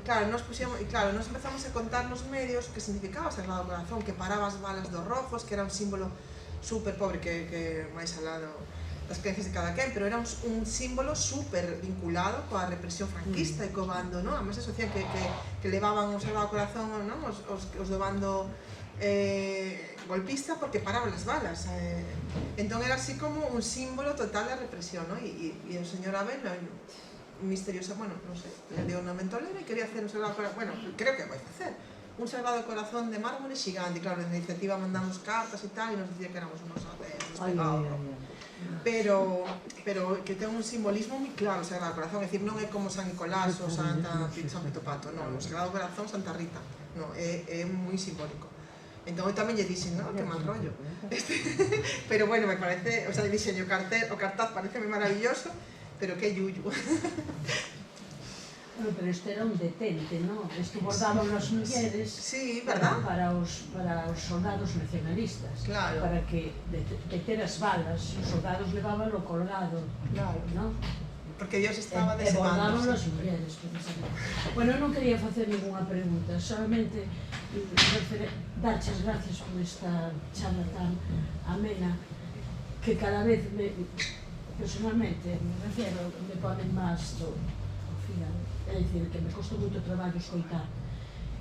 claro, nos empezamos a contar nos medios que significaba o Sagrado Corazón, que paraba as balas dos rojos, que era un símbolo super pobre, que máis al lado das creencias de cada quen, pero era un símbolo super vinculado coa represión franquista e co bando, non? A máis asocian que levaban o Sagrado Corazón, non? Os do bando golpista porque paraban as balas. Entón era así como un símbolo total da represión, non? E o señor Abel, misteriosa, bueno, non sei, le dio unha mentolera e quería hacer un Sagrado Corazón, bueno, creo que vai facer un Sagrado Corazón de mármore xigante. Claro, na iniciativa mandamos cartas e tal, e nos dicía que éramos unos despegados, pero que ten un simbolismo moi claro o Sagrado Corazón, é dicir, non é como San Nicolás ou San Pito Pato, non, o Sagrado Corazón, Santa Rita, non, é moi simbólico. Entón eu tamén lle dixen, non, que mal rollo. Pero bueno, me parece, o sea, dixen, o cartaz parece moi maravilloso, pero que yuyu. Bueno, pero isto era un detente, non? Isto bordaban as mulleres para os soldados nacionalistas. Claro. Para que deter as balas, os soldados levábanlo colgado, non? Porque Dios estaba dese bando. E bordaban as mulleres, precisamente. Bueno, eu non quería facer ninguna pregunta, solamente darche as gracias por esta charla tan amena, que cada vez, personalmente, me refiero, me ponen máis do final. É dicir, que me costou moito traballo escoitar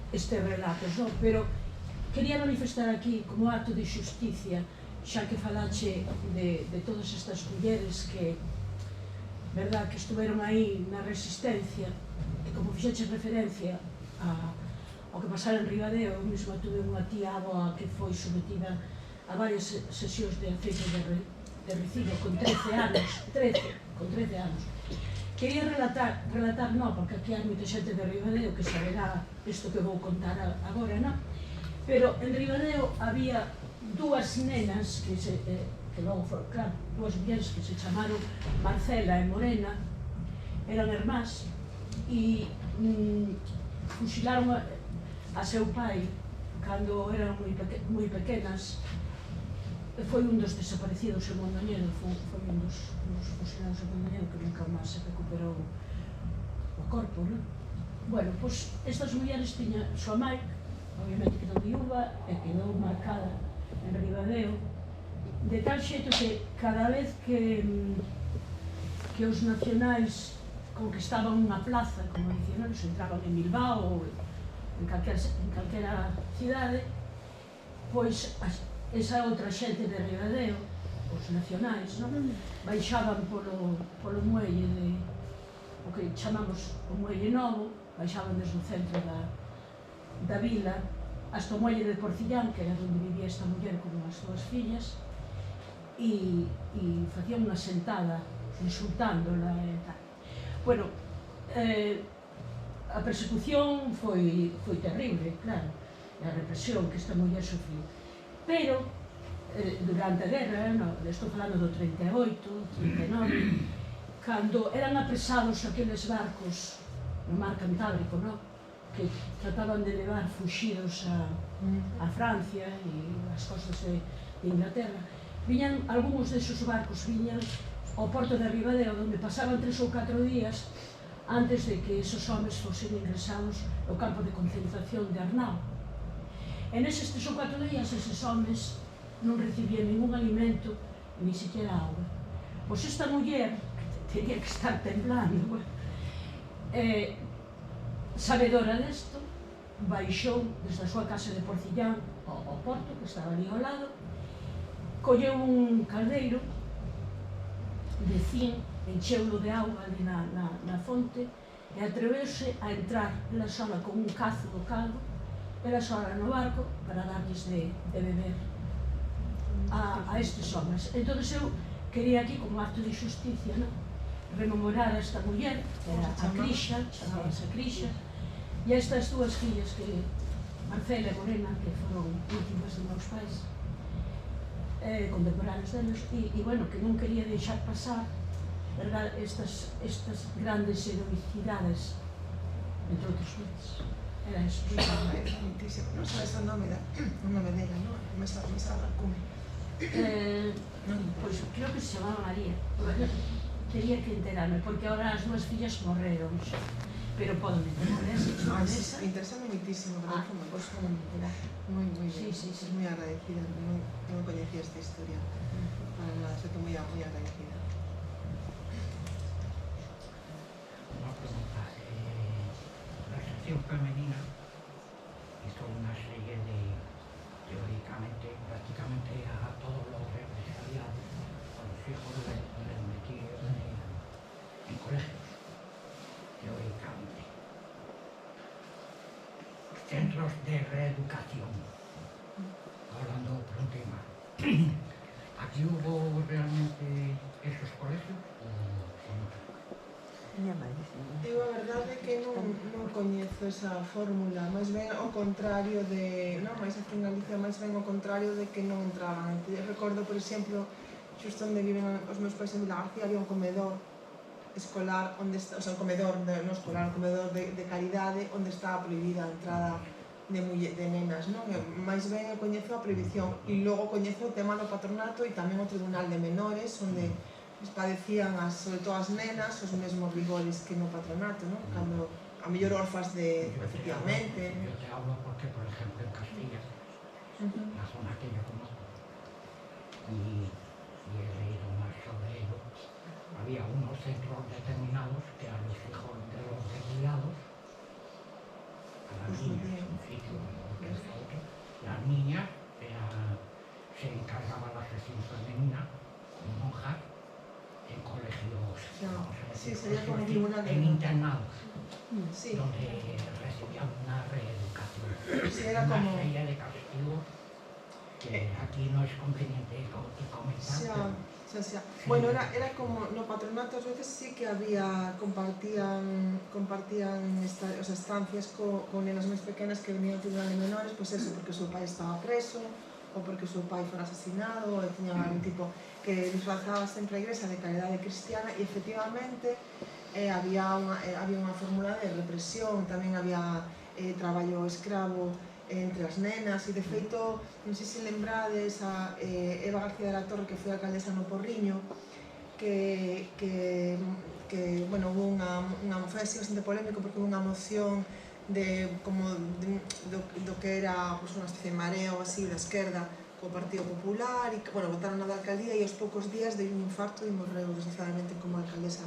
estes relatos, non? Pero quería manifestar aquí, como acto de xusticia, xa que falache de todas estas mulleres que, verdad, que estuveron aí na resistencia, e como fixeches referencia ao que pasara en Ribadeo, eu mesma tuve unha tía avoa que foi sometida a varias sesións de aceite de recibo con 13 anos, Quería relatar non, porque aquí hai moita xente de Ribadeo que saberá isto que vou contar agora, non? Pero en Ribadeo había dúas nenas que logo foron, claro, dúas mulleres que se chamaron Marcela e Morena, eran irmás, e fusilaron a seu pai cando eran moi pequenas. Foi un dos desaparecidos en Mondoñedo, foi un dos fusilados en Mondoñedo que nunca máis se recuperou o corpo, non? Bueno, pois estas mulleres tiñan súa mãe, obviamente quedou viúva e quedou marcada en Ribadeo, de tal xeito que cada vez que os nacionais conquistaban unha plaza, como dicían, se entraban en Bilbao ou en calquera cidade, pois esa outra xente de Ribadeo, os nacionais, non? Baixaban polo muelle de o que chamamos o muelle novo, baixaban desde o centro da vila hasta o muelle de Porcillán, que era onde vivía esta muller con as súas fillas, e facían unha sentada insultándola e tal. Bueno, a persecución foi terrible, claro, a represión que esta muller sufriu. Pero, durante a guerra, estou falando do 38, 39, cando eran apresados aqueles barcos no mar Cantábrico, que trataban de levar fuxidos a Francia e as costas de Inglaterra, viñan, algúns desos barcos viñan ao porto de Ribadeo, onde pasaban 3 ou 4 días antes de que esos homes fosen ingresados ao campo de concentración de Arnao. En eses 3 ou 4 días, eses homes non recibían ningún alimento, ni siquiera agua. Pois esta muller, que tenía que estar temblando, sabedora desto, baixou desde a súa casa de Porcillán ao porto, que estaba ali ao lado, colleu un caldeiro de zinc, encheulo de auga ali na fonte, e atreveuse a entrar ela sola con un cazo do caldo, ela sola no barco para darlles de beber a estes homes. Entón eu quería aquí, como acto de justicia, rememorar a esta muller, que era a Crisha, chamábase a Crisha, e a estas dúas fillas, que Marcela e Morena, que foron últimas de meus pais, contemporáneos deles, e bueno, que non quería deixar pasar estas grandes heroicidades, entre outros feitos. Era eso. Non sabes o nome dela, non? Me sabe como. Pois creo que se chamaba María. Tería que enterarme, porque ahora as dúas fillas morreron xa. Pero podo enterar, Interesame moitísimo, verdad? Pois podo enterar. Moi ben, sí. moi agradecida, non coñecía esta historia. Para nada, estou moi agradecida. Unha pregunta, la sección femenina hizo una serie de, teóricamente, prácticamente a todos los represaliados, a los hijos les metieron en colegios, teóricamente. Centros de reeducación, hablando por un tema. ¿Aquí hubo realmente esos colegios o no? Eu a verdade é que non coñezo esa fórmula, máis ben ao contrario de, non, máis aquí en Galicia, máis ben ao contrario de que non entraban. Eu recordo, por exemplo, xusto onde viven os meus pais en Vila García, había un comedor escolar, onde está, o sea, un comedor non escolar, un comedor de caridade, onde estaba prohibida a entrada de nenas, non? Máis ben eu coñezo a prohibición, e logo coñezo o tema do patronato e tamén o tribunal de menores, onde padecían sobre todo as nenas os mesmos rigores que no patronato, ¿no? Cando a mellor orfas de, efectivamente. Yo te hablo porque, por ejemplo, en Castilla, la zona que yo conozco, y he leído más sobre ello, había unos centros determinados que a los hijos de los desviados, a las niñas, un sitio, otro, las niñas se encargaba la sección femenina, monjas, en colegios, sí, sería como un tribunal en internados, sí, donde recibían una reeducación, sí, era una como serie de castigos que aquí no es conveniente comentar. Xa. Bueno, era como no patronato ás veces sí que había compartían estancias con nenas máis pequenas que venían ao tribunal de menores, pois eso, porque o seu pai estaba preso ou porque o seu pai fora asesinado ou tiña algún tipo que disfrazaba sempre a igrexa de caridade cristiana e efectivamente había unha fórmula de represión, tamén había traballo escravo entre as nenas e de feito, non sei se lembrades a Eva García de la Torre que foi alcaldesa no Porriño que bueno, hubo foi así bastante polémico porque hubo unha moción do que era unha especie de mareo así da esquerda co Partido Popular e bueno, votaron na da alcaldía e aos poucos días deu un infarto e morreu desgraciadamente como alcaldesa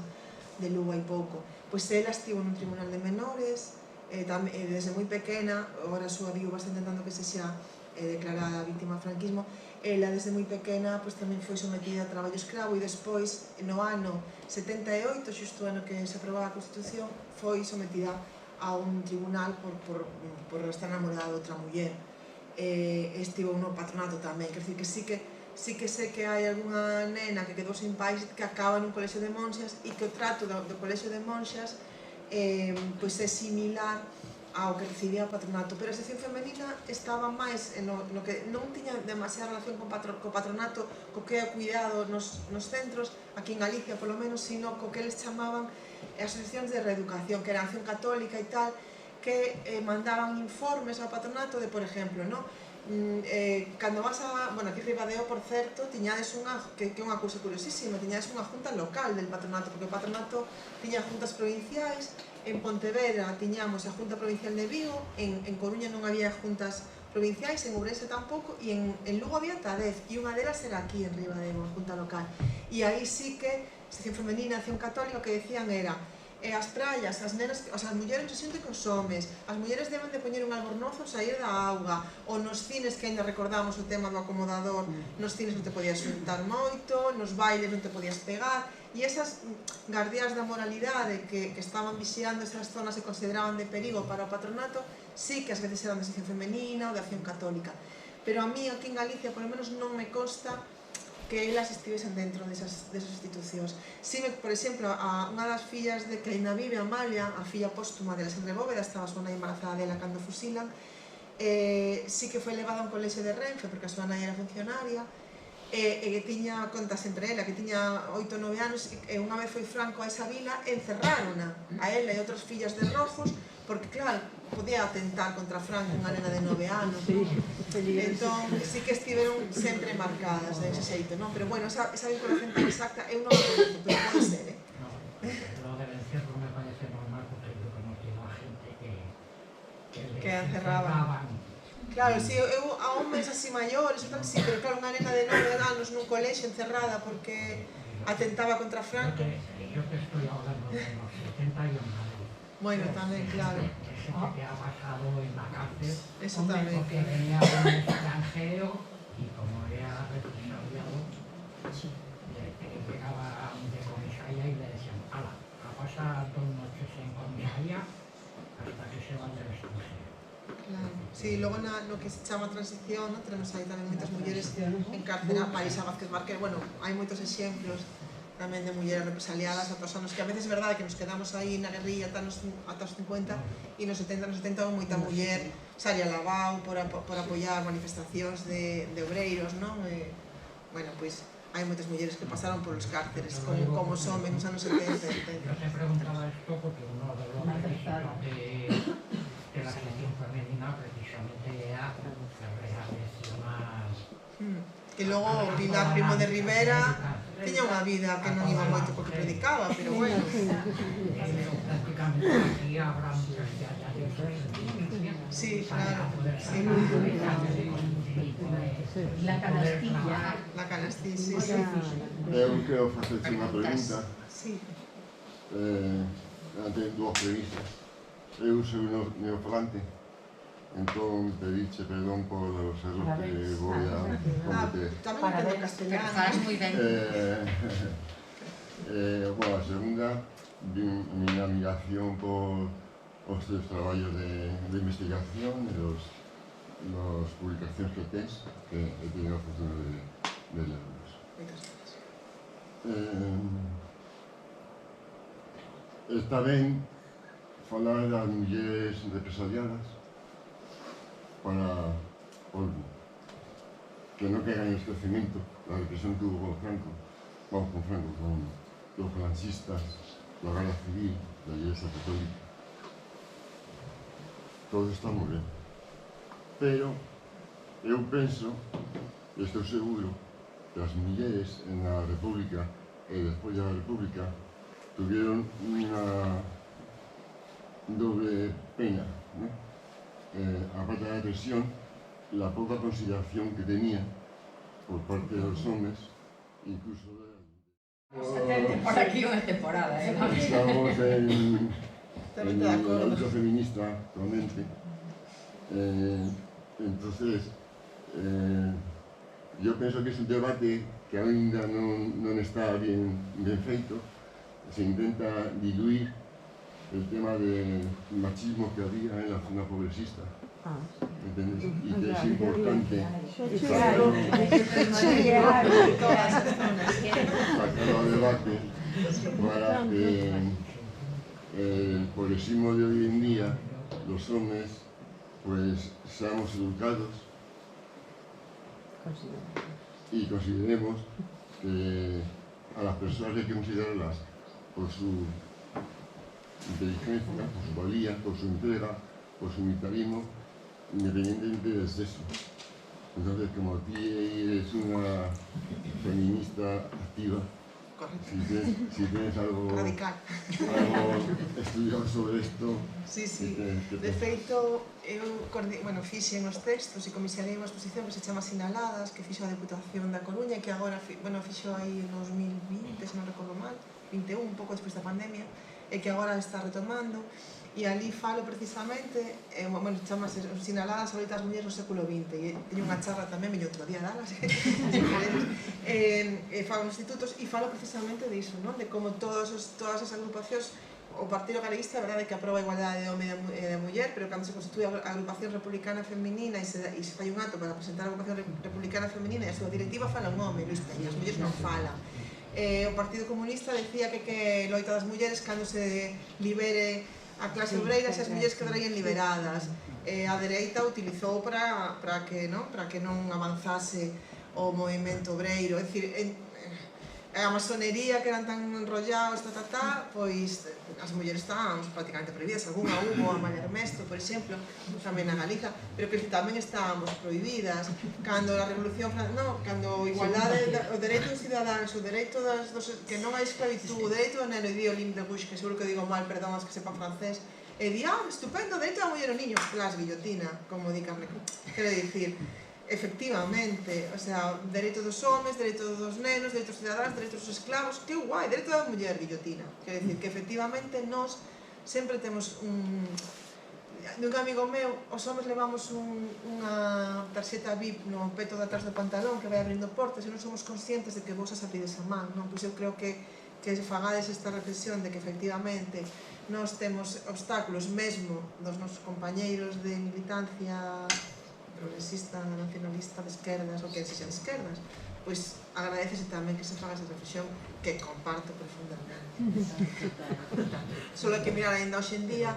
de Lugo hai pouco. Pois ela estivo nun tribunal de menores desde moi pequena, agora a súa viúva está intentando que se xa declarada víctima do franquismo, ela desde moi pequena tamén foi sometida a traballo escravo e despois, no ano 78, xusto o ano que se aprobaba a Constitución, foi sometida a un tribunal por estar namorada de outra muller. Estivo no patronato tamén, quer dizer que sí que sei que hai algunha nena que quedou sin pais que acaba nun colexio de monxas e que o trato do colexio de monxas pois é similar ao que recibía o patronato, pero a sección femenina estaba máis no que non tiña demasiada relación co patronato, co que é o cuidado nos centros, aquí en Galicia polo menos, sino co que eles chamaban asociacións de reeducación, que era a Acción Católica e tal, que mandaban informes ao patronato de, por exemplo, cando vas a... Bueno, aquí en Ribadeo, por certo, tiñades unha... que é unha cousa curiosísima, tiñades unha junta local del patronato, porque o patronato tiña juntas provinciais, en Pontevedra tiñamos a Junta Provincial de Vigo, en Coruña non había juntas provinciais, en Ourense tampouco, e en Lugo había ata 10, e unha delas era aquí en Ribadeo, a junta local. E aí sí que, sección femenina, acción católica, o que decían era as praias, as nenas, as mulleres non se xunten cos homes, as mulleres deben de poñer un albornozo ao sair da auga, ou nos cines, que ainda recordamos o tema do acomodador, nos cines non te podías xuntar moito, nos bailes non te podías pegar, e esas guardias da moralidade que estaban vixiando esas zonas que consideraban de perigo para o patronato, sí que ás veces eran de sección femenina ou de acción católica. Pero a mí, aquí en Galicia, por lo menos non me consta que elas estivesen dentro desas institucións. Si, por exemplo, unha das fillas de que ainda vive, Amalia, a filla póstuma de Alexandre Bóveda, estaba a súa nai embarazada dela cando fusilan, sí que foi levada a un colexio de Renfe, porque a súa nai era funcionaria, e que tiña contas entre ela, que tiña 8 ou 9 anos, e unha vez foi Franco a esa vila, encerrárona a ela e outras fillas de rojos, porque, claro, podía atentar contra Franco unha nena de 9 anos, entón, sí que estiveron sempre marcadas de ese xeito, non? Pero, bueno, esa vinculación tan exacta, eu non a conozco, pero pode ser, Lo del encierro me parece normal, porque yo he conocido a gente que encerraban. Claro, si eu a homes así maiores, sí, pero claro, unha nena de 9 anos nun colexio encerrada porque atentaba contra Franco. Yo que estoy hablando de los 70 y en Madrid. Bueno, tamén, claro. Ese que ha pasado en la cárcel, Eso tamén. porque venía un extranjero y como era represaliado, llegaba de comisaría y le decían, ala, a pasar 2 noches en comisaría hasta que se van del extranjero. Claro. Sí, logo no que se chama transición, tenemos aí tamén moitas mulleres encarceradas, Marisa Vázquez Márquez, bueno, hai moitos exemplos tamén de mulleres represaliadas a todos anos, que a veces é verdade que nos quedamos aí na guerrilla ata os 50 e nos 70 houve moita muller Saria Labau por apoiar manifestacións de obreiros, non? Bueno, pois hai moitas mulleres que pasaron por os cárceres como son nos anos 70. Yo te preguntaba esto porque uno de los requisitos de la sección femenina precisamente era realizar más... Que logo Pilar Primo de Rivera tiña unha vida que non iba moito porque predicaba, pero bueno. Prácticamente aquí habrá muchas diarios. Sí, claro. La canastilla. La canastilla, sí. Eu quero facerche unha pregunta. Sí. Antes dúas premisas. Eu sou neofalante, entón pediche perdón por os erros que vou a cometer. Tamén entendo castellano. Falas moi ben. Bueno, a segunda, miña admiración por os teus traballos de investigación e las publicacións que tens, que he tenido a fortuna de lerlos. Moitas gracias. Está ben falar das mulleres represaliadas para que non caigan en esquecimiento la represión que hubo con Franco, con los falangistas, la Guardia Civil, la Iglesia Católica. Todo está moi ben. Pero eu penso, e estou seguro, que as mulleres en la República e despois da República tuvieron una doble pena, ¿no? Aparte de la represión, la poca consideración que tenía por parte de los hombres, incluso Por aquí unha temporada, estamos en Totalmente de el acuerdo. ámbito feminista actualmente. Entonces, yo pienso que es un debate que ainda non está bien feito. Se intenta diluir el tema del machismo que había en la zona progresista. ¿Entiendes? Y que es importante sacarlo al debate para que el progresismo de hoy en día, los hombres, pues seamos educados y consideremos que a las personas hay que considerarlas por su inteligencia, por su valía, por su entrega, por su militarismo, independientemente del sexo. Entonces, como tú eres una feminista activa, Correcto. si tienes algo Radical. estudiado sobre esto, Sí, sí. que De feito, eu fixen os textos e comisariei unha exposición que se chama Sinaladas, que fixo a Deputación da Coruña e que agora fixo aí en 2020, se non recordo mal, 21, un pouco despois da pandemia, e que agora está retomando. E ali falo precisamente, chamase Sinaladas ahorita as mulleres no século XX, e teño unha charla tamén, meño outro día dalas, falo nos institutos, e falo precisamente diso, non? De como todas as agrupacións, o Partido Galeguista, a verdade que aproba a igualdade de home e de muller, pero cando se constitúe a agrupación republicana femenina e se fai un acto para presentar a agrupación republicana femenina e a súa directiva fala un home, Luis Peña, as mulleres non falan. O Partido Comunista decía que loita das mulleres cando se libere a clase obreira e as mulleres quedarían liberadas. A dereita utilizou para que non avanzase o movimento obreiro, é dicir, a masonería que eran tan enrollados, pois as mulleres estábamos prácticamente prohibidas, algunha hubo, a María Ernesto, por exemplo, tamén na Galiza, pero que tamén estábamos prohibidas. Cando a Revolución Francesa, cando a igualdade, o dereito dos cidadáns, o dereito que non hai esclavitud, o dereito do neno, e di Olympe de Gouges, que seguro que digo mal, perdón, as que sepan francés, e di, estupendo, dereito da muller e o niño, las guillotina, como di Carne. Quero dicir, efectivamente, o sea, dereito dos homes, dereito dos nenos, dereito dos cidadáns, dereito dos esclavos, que guai, dereito da muller, guillotina. Quero dicir que efectivamente nós sempre temos dun amigo meu, os homes levamos unha tarxeta VIP no peto de atrás do pantalón que vai abrindo portas e non somos conscientes de que vos as abrides a man, non? Pois eu creo que fagades esta reflexión de que efectivamente nós temos obstáculos mesmo dos nosos compañeiros de militancia progresista, nacionalista, de esquerdas, ou que sexan de esquerdas, pois agradecese tamén que se faga esa reflexión que comparto profundamente. Solo hai que mirar ainda hoxe en día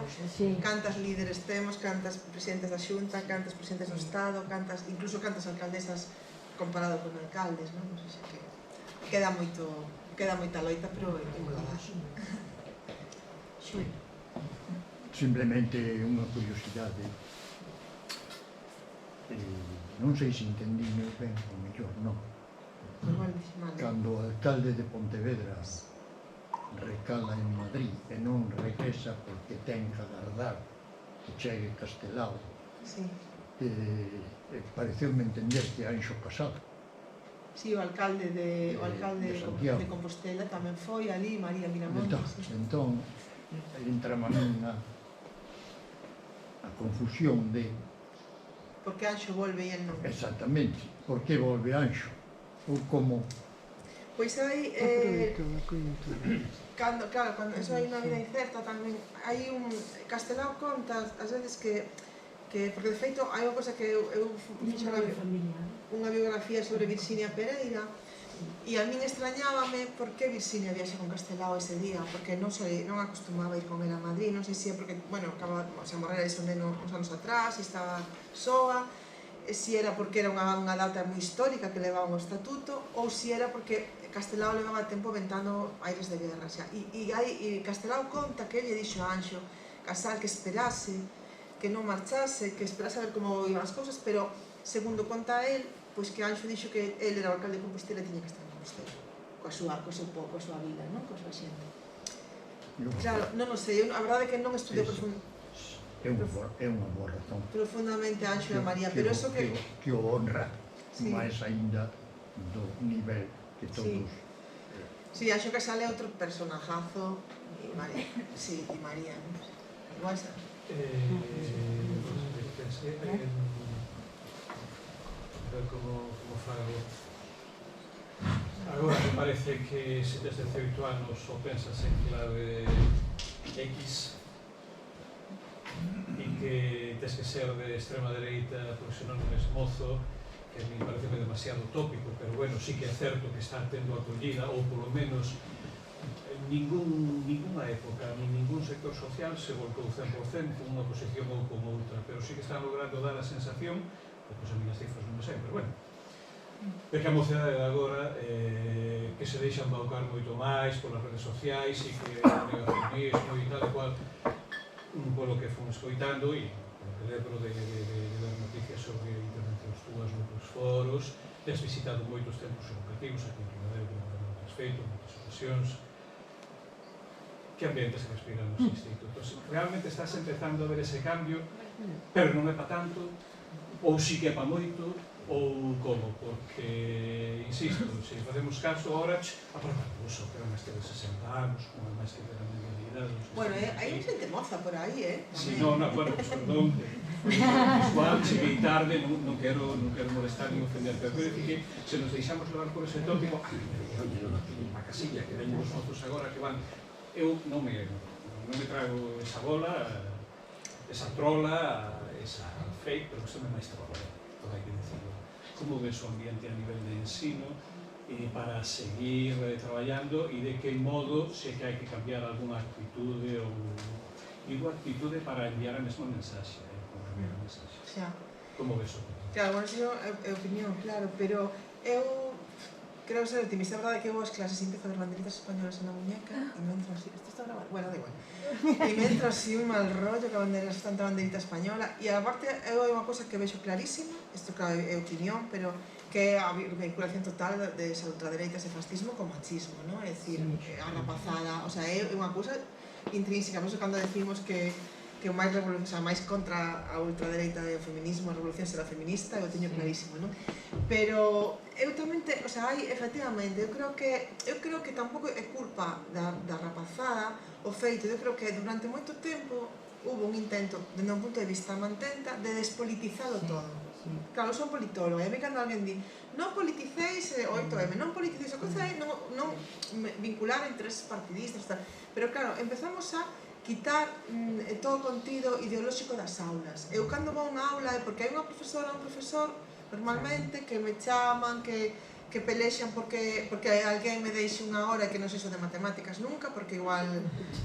cantas líderes temos, cantas presidentes da Xunta, cantas presidentes do Estado, incluso cantas alcaldesas comparado con alcaldes, non? O sea, que queda moita loita, pero é moi dar. Simplemente unha curiosidade. Non sei se entendí moi ben, ou mellor non. Cando o alcalde de Pontevedra recala en Madrid e non regresa porque ten que agardar que chegue Castelao, pareceume entender que Anxo Casado. Si, o alcalde de Compostela tamén foi ali, María Miramontes. Entón, entrama a confusión de Porque Anxo volve e el non. exactamente, por que volve Anxo? Ou como? Pois hai, cando eso hai unha vida incerta tamén, hai Castelao conta ás veces que porque de feito hai unha cosa que eu fixo unha biografía sobre Virxinia Pereira e a min extrañábame por que Virxinia viaxa con Castelao ese día, porque non acostumaba a ir con ela a Madrid, non sei se é porque, bueno, acaba, o sea, morrera ese neno uns anos atrás e estaba soa, se era porque era unha data moi histórica que levaba un estatuto ou se era porque Castelao levaba tempo ventando aires de guerra, xa. E Castelao conta que ele dixo a Anxo Casal que esperase, que non marchase, que esperase a ver como iban as cousas, pero segundo conta el, pois que Anxo dixo que el era o alcalde de Compostela e tiña que estar en Compostela coa súa vida, non? Coa súa xente. Claro, non sei, a verdade é que non estudei É unha boa razón. Profundamente a Anxo e a María, pero eso que o honra máis aínda do nivel que todos. Si, Anxo Casal é outro personajazo e María, si, e María, non? Igual xa. Pensei como fago. Agora me parece que se tes 18 anos o pensas en clave X e que tes que ser de extrema dereita porque senón non es mozo, que a mí parece demasiado tópico, pero bueno, sí que é certo que está tendo acollida, ou polo menos ninguna época, ni ningún sector social se volcou 100% con unha posición ou con outra, pero sí que están logrando dar a sensación, pois a minhas cifras non me sei, pero bueno, de que a mocidade de agora que se deixa embaucar moito máis polas redes sociais e que o negacionismo e tal e cual, polo que fomos escoitando e polo que lembro de ver noticias sobre intervencións túas noutros foros, tes visitado moitos centros educativos aquí en Ribadeo, que non tens feito, en moitas ocasións. Que ambiente se respira nos institutos? Realmente estás empezando a ver ese cambio, pero non é pa tanto, ou si que é pa moito, ou como, porque, insisto, se facemos caso ahora, apartamos que eran máis que de 60 anos, como máis que de la media de idade. Bueno, hai un xente moza por aí, Si, non, bueno, pues, perdón, igual, cheguei tarde, non quero molestar ni ofender, pero quero dicir que se nos deixamos levar por ese tópico, a casilla que veñen os mozos agora que van, eu non me trago esa bola, esa trola, esa fake, pero que me máis traballo, todo hai que decirlo. Como ves o ambiente a nivel de ensino para seguir traballando e de que modo se que hai que cambiar algunha actitude ou digo actitude para enviar a mesma mensaxe, como ves o? Claro, bueno, eso é opinión, claro, pero eu creo ser optimista, a verdade que eu as clases empezo a ver banderitas españolas na muñeca e me entra así, isto está grabado, bueno, da igual, e me entra así un mal rollo que tanta banderita española e aparte hai unha cosa que vexo clarísima, isto claro é opinión, pero que é a vinculación total de esa ultradereita, ese fascismo con machismo, non? É dicir, a rapazada, o sea, é unha cousa intrínseca, non sei cando decimos que o máis contra a ultradereita é o feminismo, a revolución será feminista, eu teño clarísimo, non? Pero eu tamén, o sea, hai, efectivamente, eu creo que tampouco é culpa da rapazada o feito, eu creo que durante moito tempo hubo un intento, dende un punto de vista mantenta, de despolitizalo todo. Claro, son politóloga, e a mí cando alguén di non politicéis o 8M, non politicéis o cosa é non vincular a intereses partidistas, pero claro, empezamos a quitar todo o contido ideolóxico das aulas. Eu cando vou a unha aula é porque hai unha profesora ou un profesor normalmente que me chaman, que pelexan porque alguén me deixe unha hora que non sei de matemáticas nunca, porque igual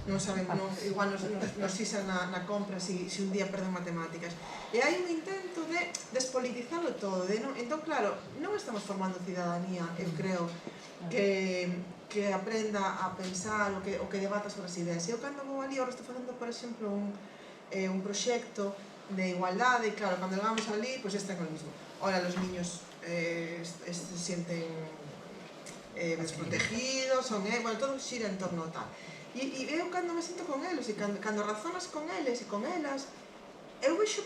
non saben, igual nos xisan na compra se un día perden matemáticas. E hai un intento de despolitizarlo todo. Entón, claro, non estamos formando cidadanía, eu creo, que aprenda a pensar o que debata sobre as ideas. Eu cando vou ali, agora estou facendo, por exemplo, un proxecto de igualdade, e claro, cando vamos ali, pois está con o mismo. Ahora, los niños se sienten desprotegidos, bueno, todo xira en torno a tal. E eu cando me sinto con eles, e cando razonas con eles e con elas, eu vexo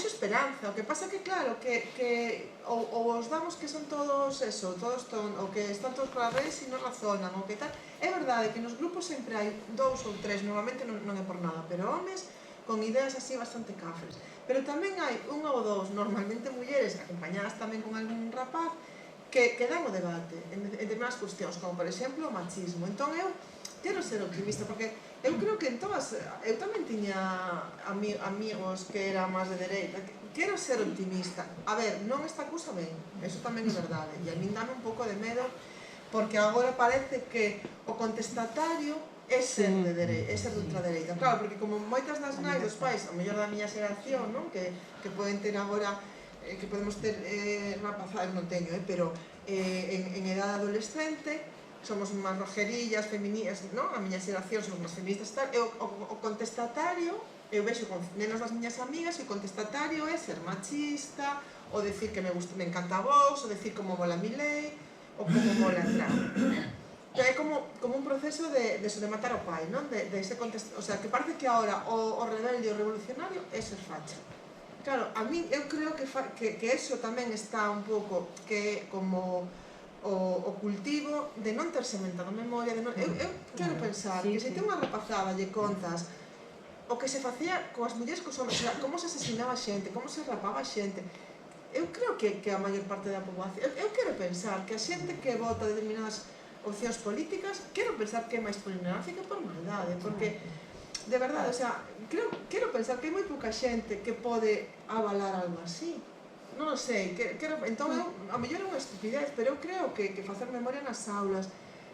esperanza. O que pasa que, claro, que ou os damos que son todos eso, ou que están todos con as redes e non razonan, ou que tal. É verdade que nos grupos sempre hai 2 ou 3, normalmente non é por nada, pero homes con ideas así bastante cafres. Pero tamén hai unha ou dous, normalmente mulleres, acompañadas tamén con algún rapaz, que dan o debate en determinadas cuestións, como por exemplo o machismo. Entón eu quero ser optimista, porque Eu creo que en todas, eu tamén tiña amigos que eran máis de dereita, quero ser optimista. A ver, non esta cousa ben, eso tamén é verdade, e a min dame un pouco de medo, porque agora parece que o contestatario é ser de dereita, é ser de ultradereita. Claro, porque como moitas das nais dos pais, ao mellor da miña xeración, non? Que poden ter agora, que podemos ter rapazadas, non teño, pero en edad adolescente, somos máis rojerillas, feministas, non? A miña xeración somos máis feministas e tal, e o contestatario, eu vexo con nenos das miñas amigas, e o contestatario é ser machista, ou decir que me encanta Vox, ou decir como mola Milei, ou como mola Trump. É como un proceso de matar ao pai, non? De ese contexto, o sea, que parece que agora o rebelde e o revolucionario é ser facha. Claro, a mí, eu creo que eso tamén está un pouco, que é como o cultivo de non ter sementado memoria, de non... Eu quero pensar que se ten unha rapazada lle contas o que se facía coas mulleres cos homens, o sea, como se asesinaba xente, como se rapaba xente. Eu creo que a maior parte da poboación, eu quero pensar que a xente que vota determinadas opcións políticas, quero pensar que é máis por ignorancia que por maldade, porque, de verdade, o sea, quero pensar que hai moi pouca xente que pode avalar algo así. Non o sei, entón, a mellor é unha estupidez, pero eu creo que facer memoria nas aulas,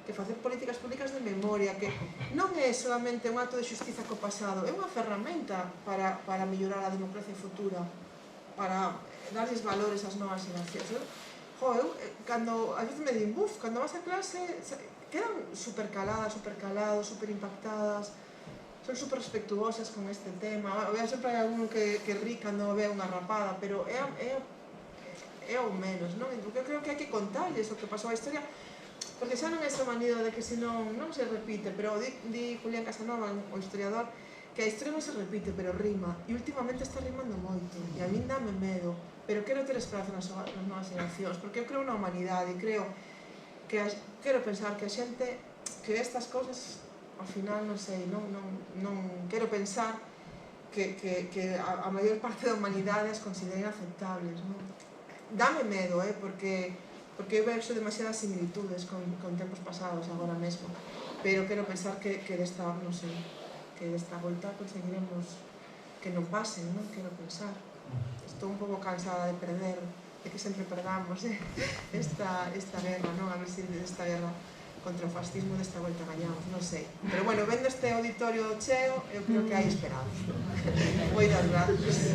que facer políticas públicas de memoria, que non é solamente un acto de xustiza co pasado, é unha ferramenta para mellorar a democracia futura, para darlles valores ás novas xeracións. Eu, cando, a veces me din, cando vas a clase, quedan supercaladas, supercalados, superimpactadas, son super respetuosas con este tema. Sempre hai algún que ri cando ve unha rapada, pero é o menos, non? Porque eu creo que hai que contarles o que pasou a historia, porque xa non é esa manida de que senón non se repite, pero di Julián Casanova, o historiador, que a historia non se repite, pero rima, e últimamente está rimando moito, e a min dame medo, pero quero ter esperanza nas novas xeracións, porque eu creo na humanidade, e quero pensar que a xente, que estas cousas, ao final, non sei, non quero pensar que a maior parte da humanidade as consideren aceptables, non? Dame medo, porque eu vexo demasiadas similitudes con tempos pasados agora mesmo, pero quero pensar que desta, non sei, que desta volta conseguiremos que non pasen, non? Quero pensar. Estou un pouco cansada de perder, de que sempre perdamos esta guerra, non? A ver se desta guerra contra o fascismo desta volta gañamos, non sei. Pero bueno, vendo este auditorio cheo, eu creo que hai esperanza. Moitas gracias.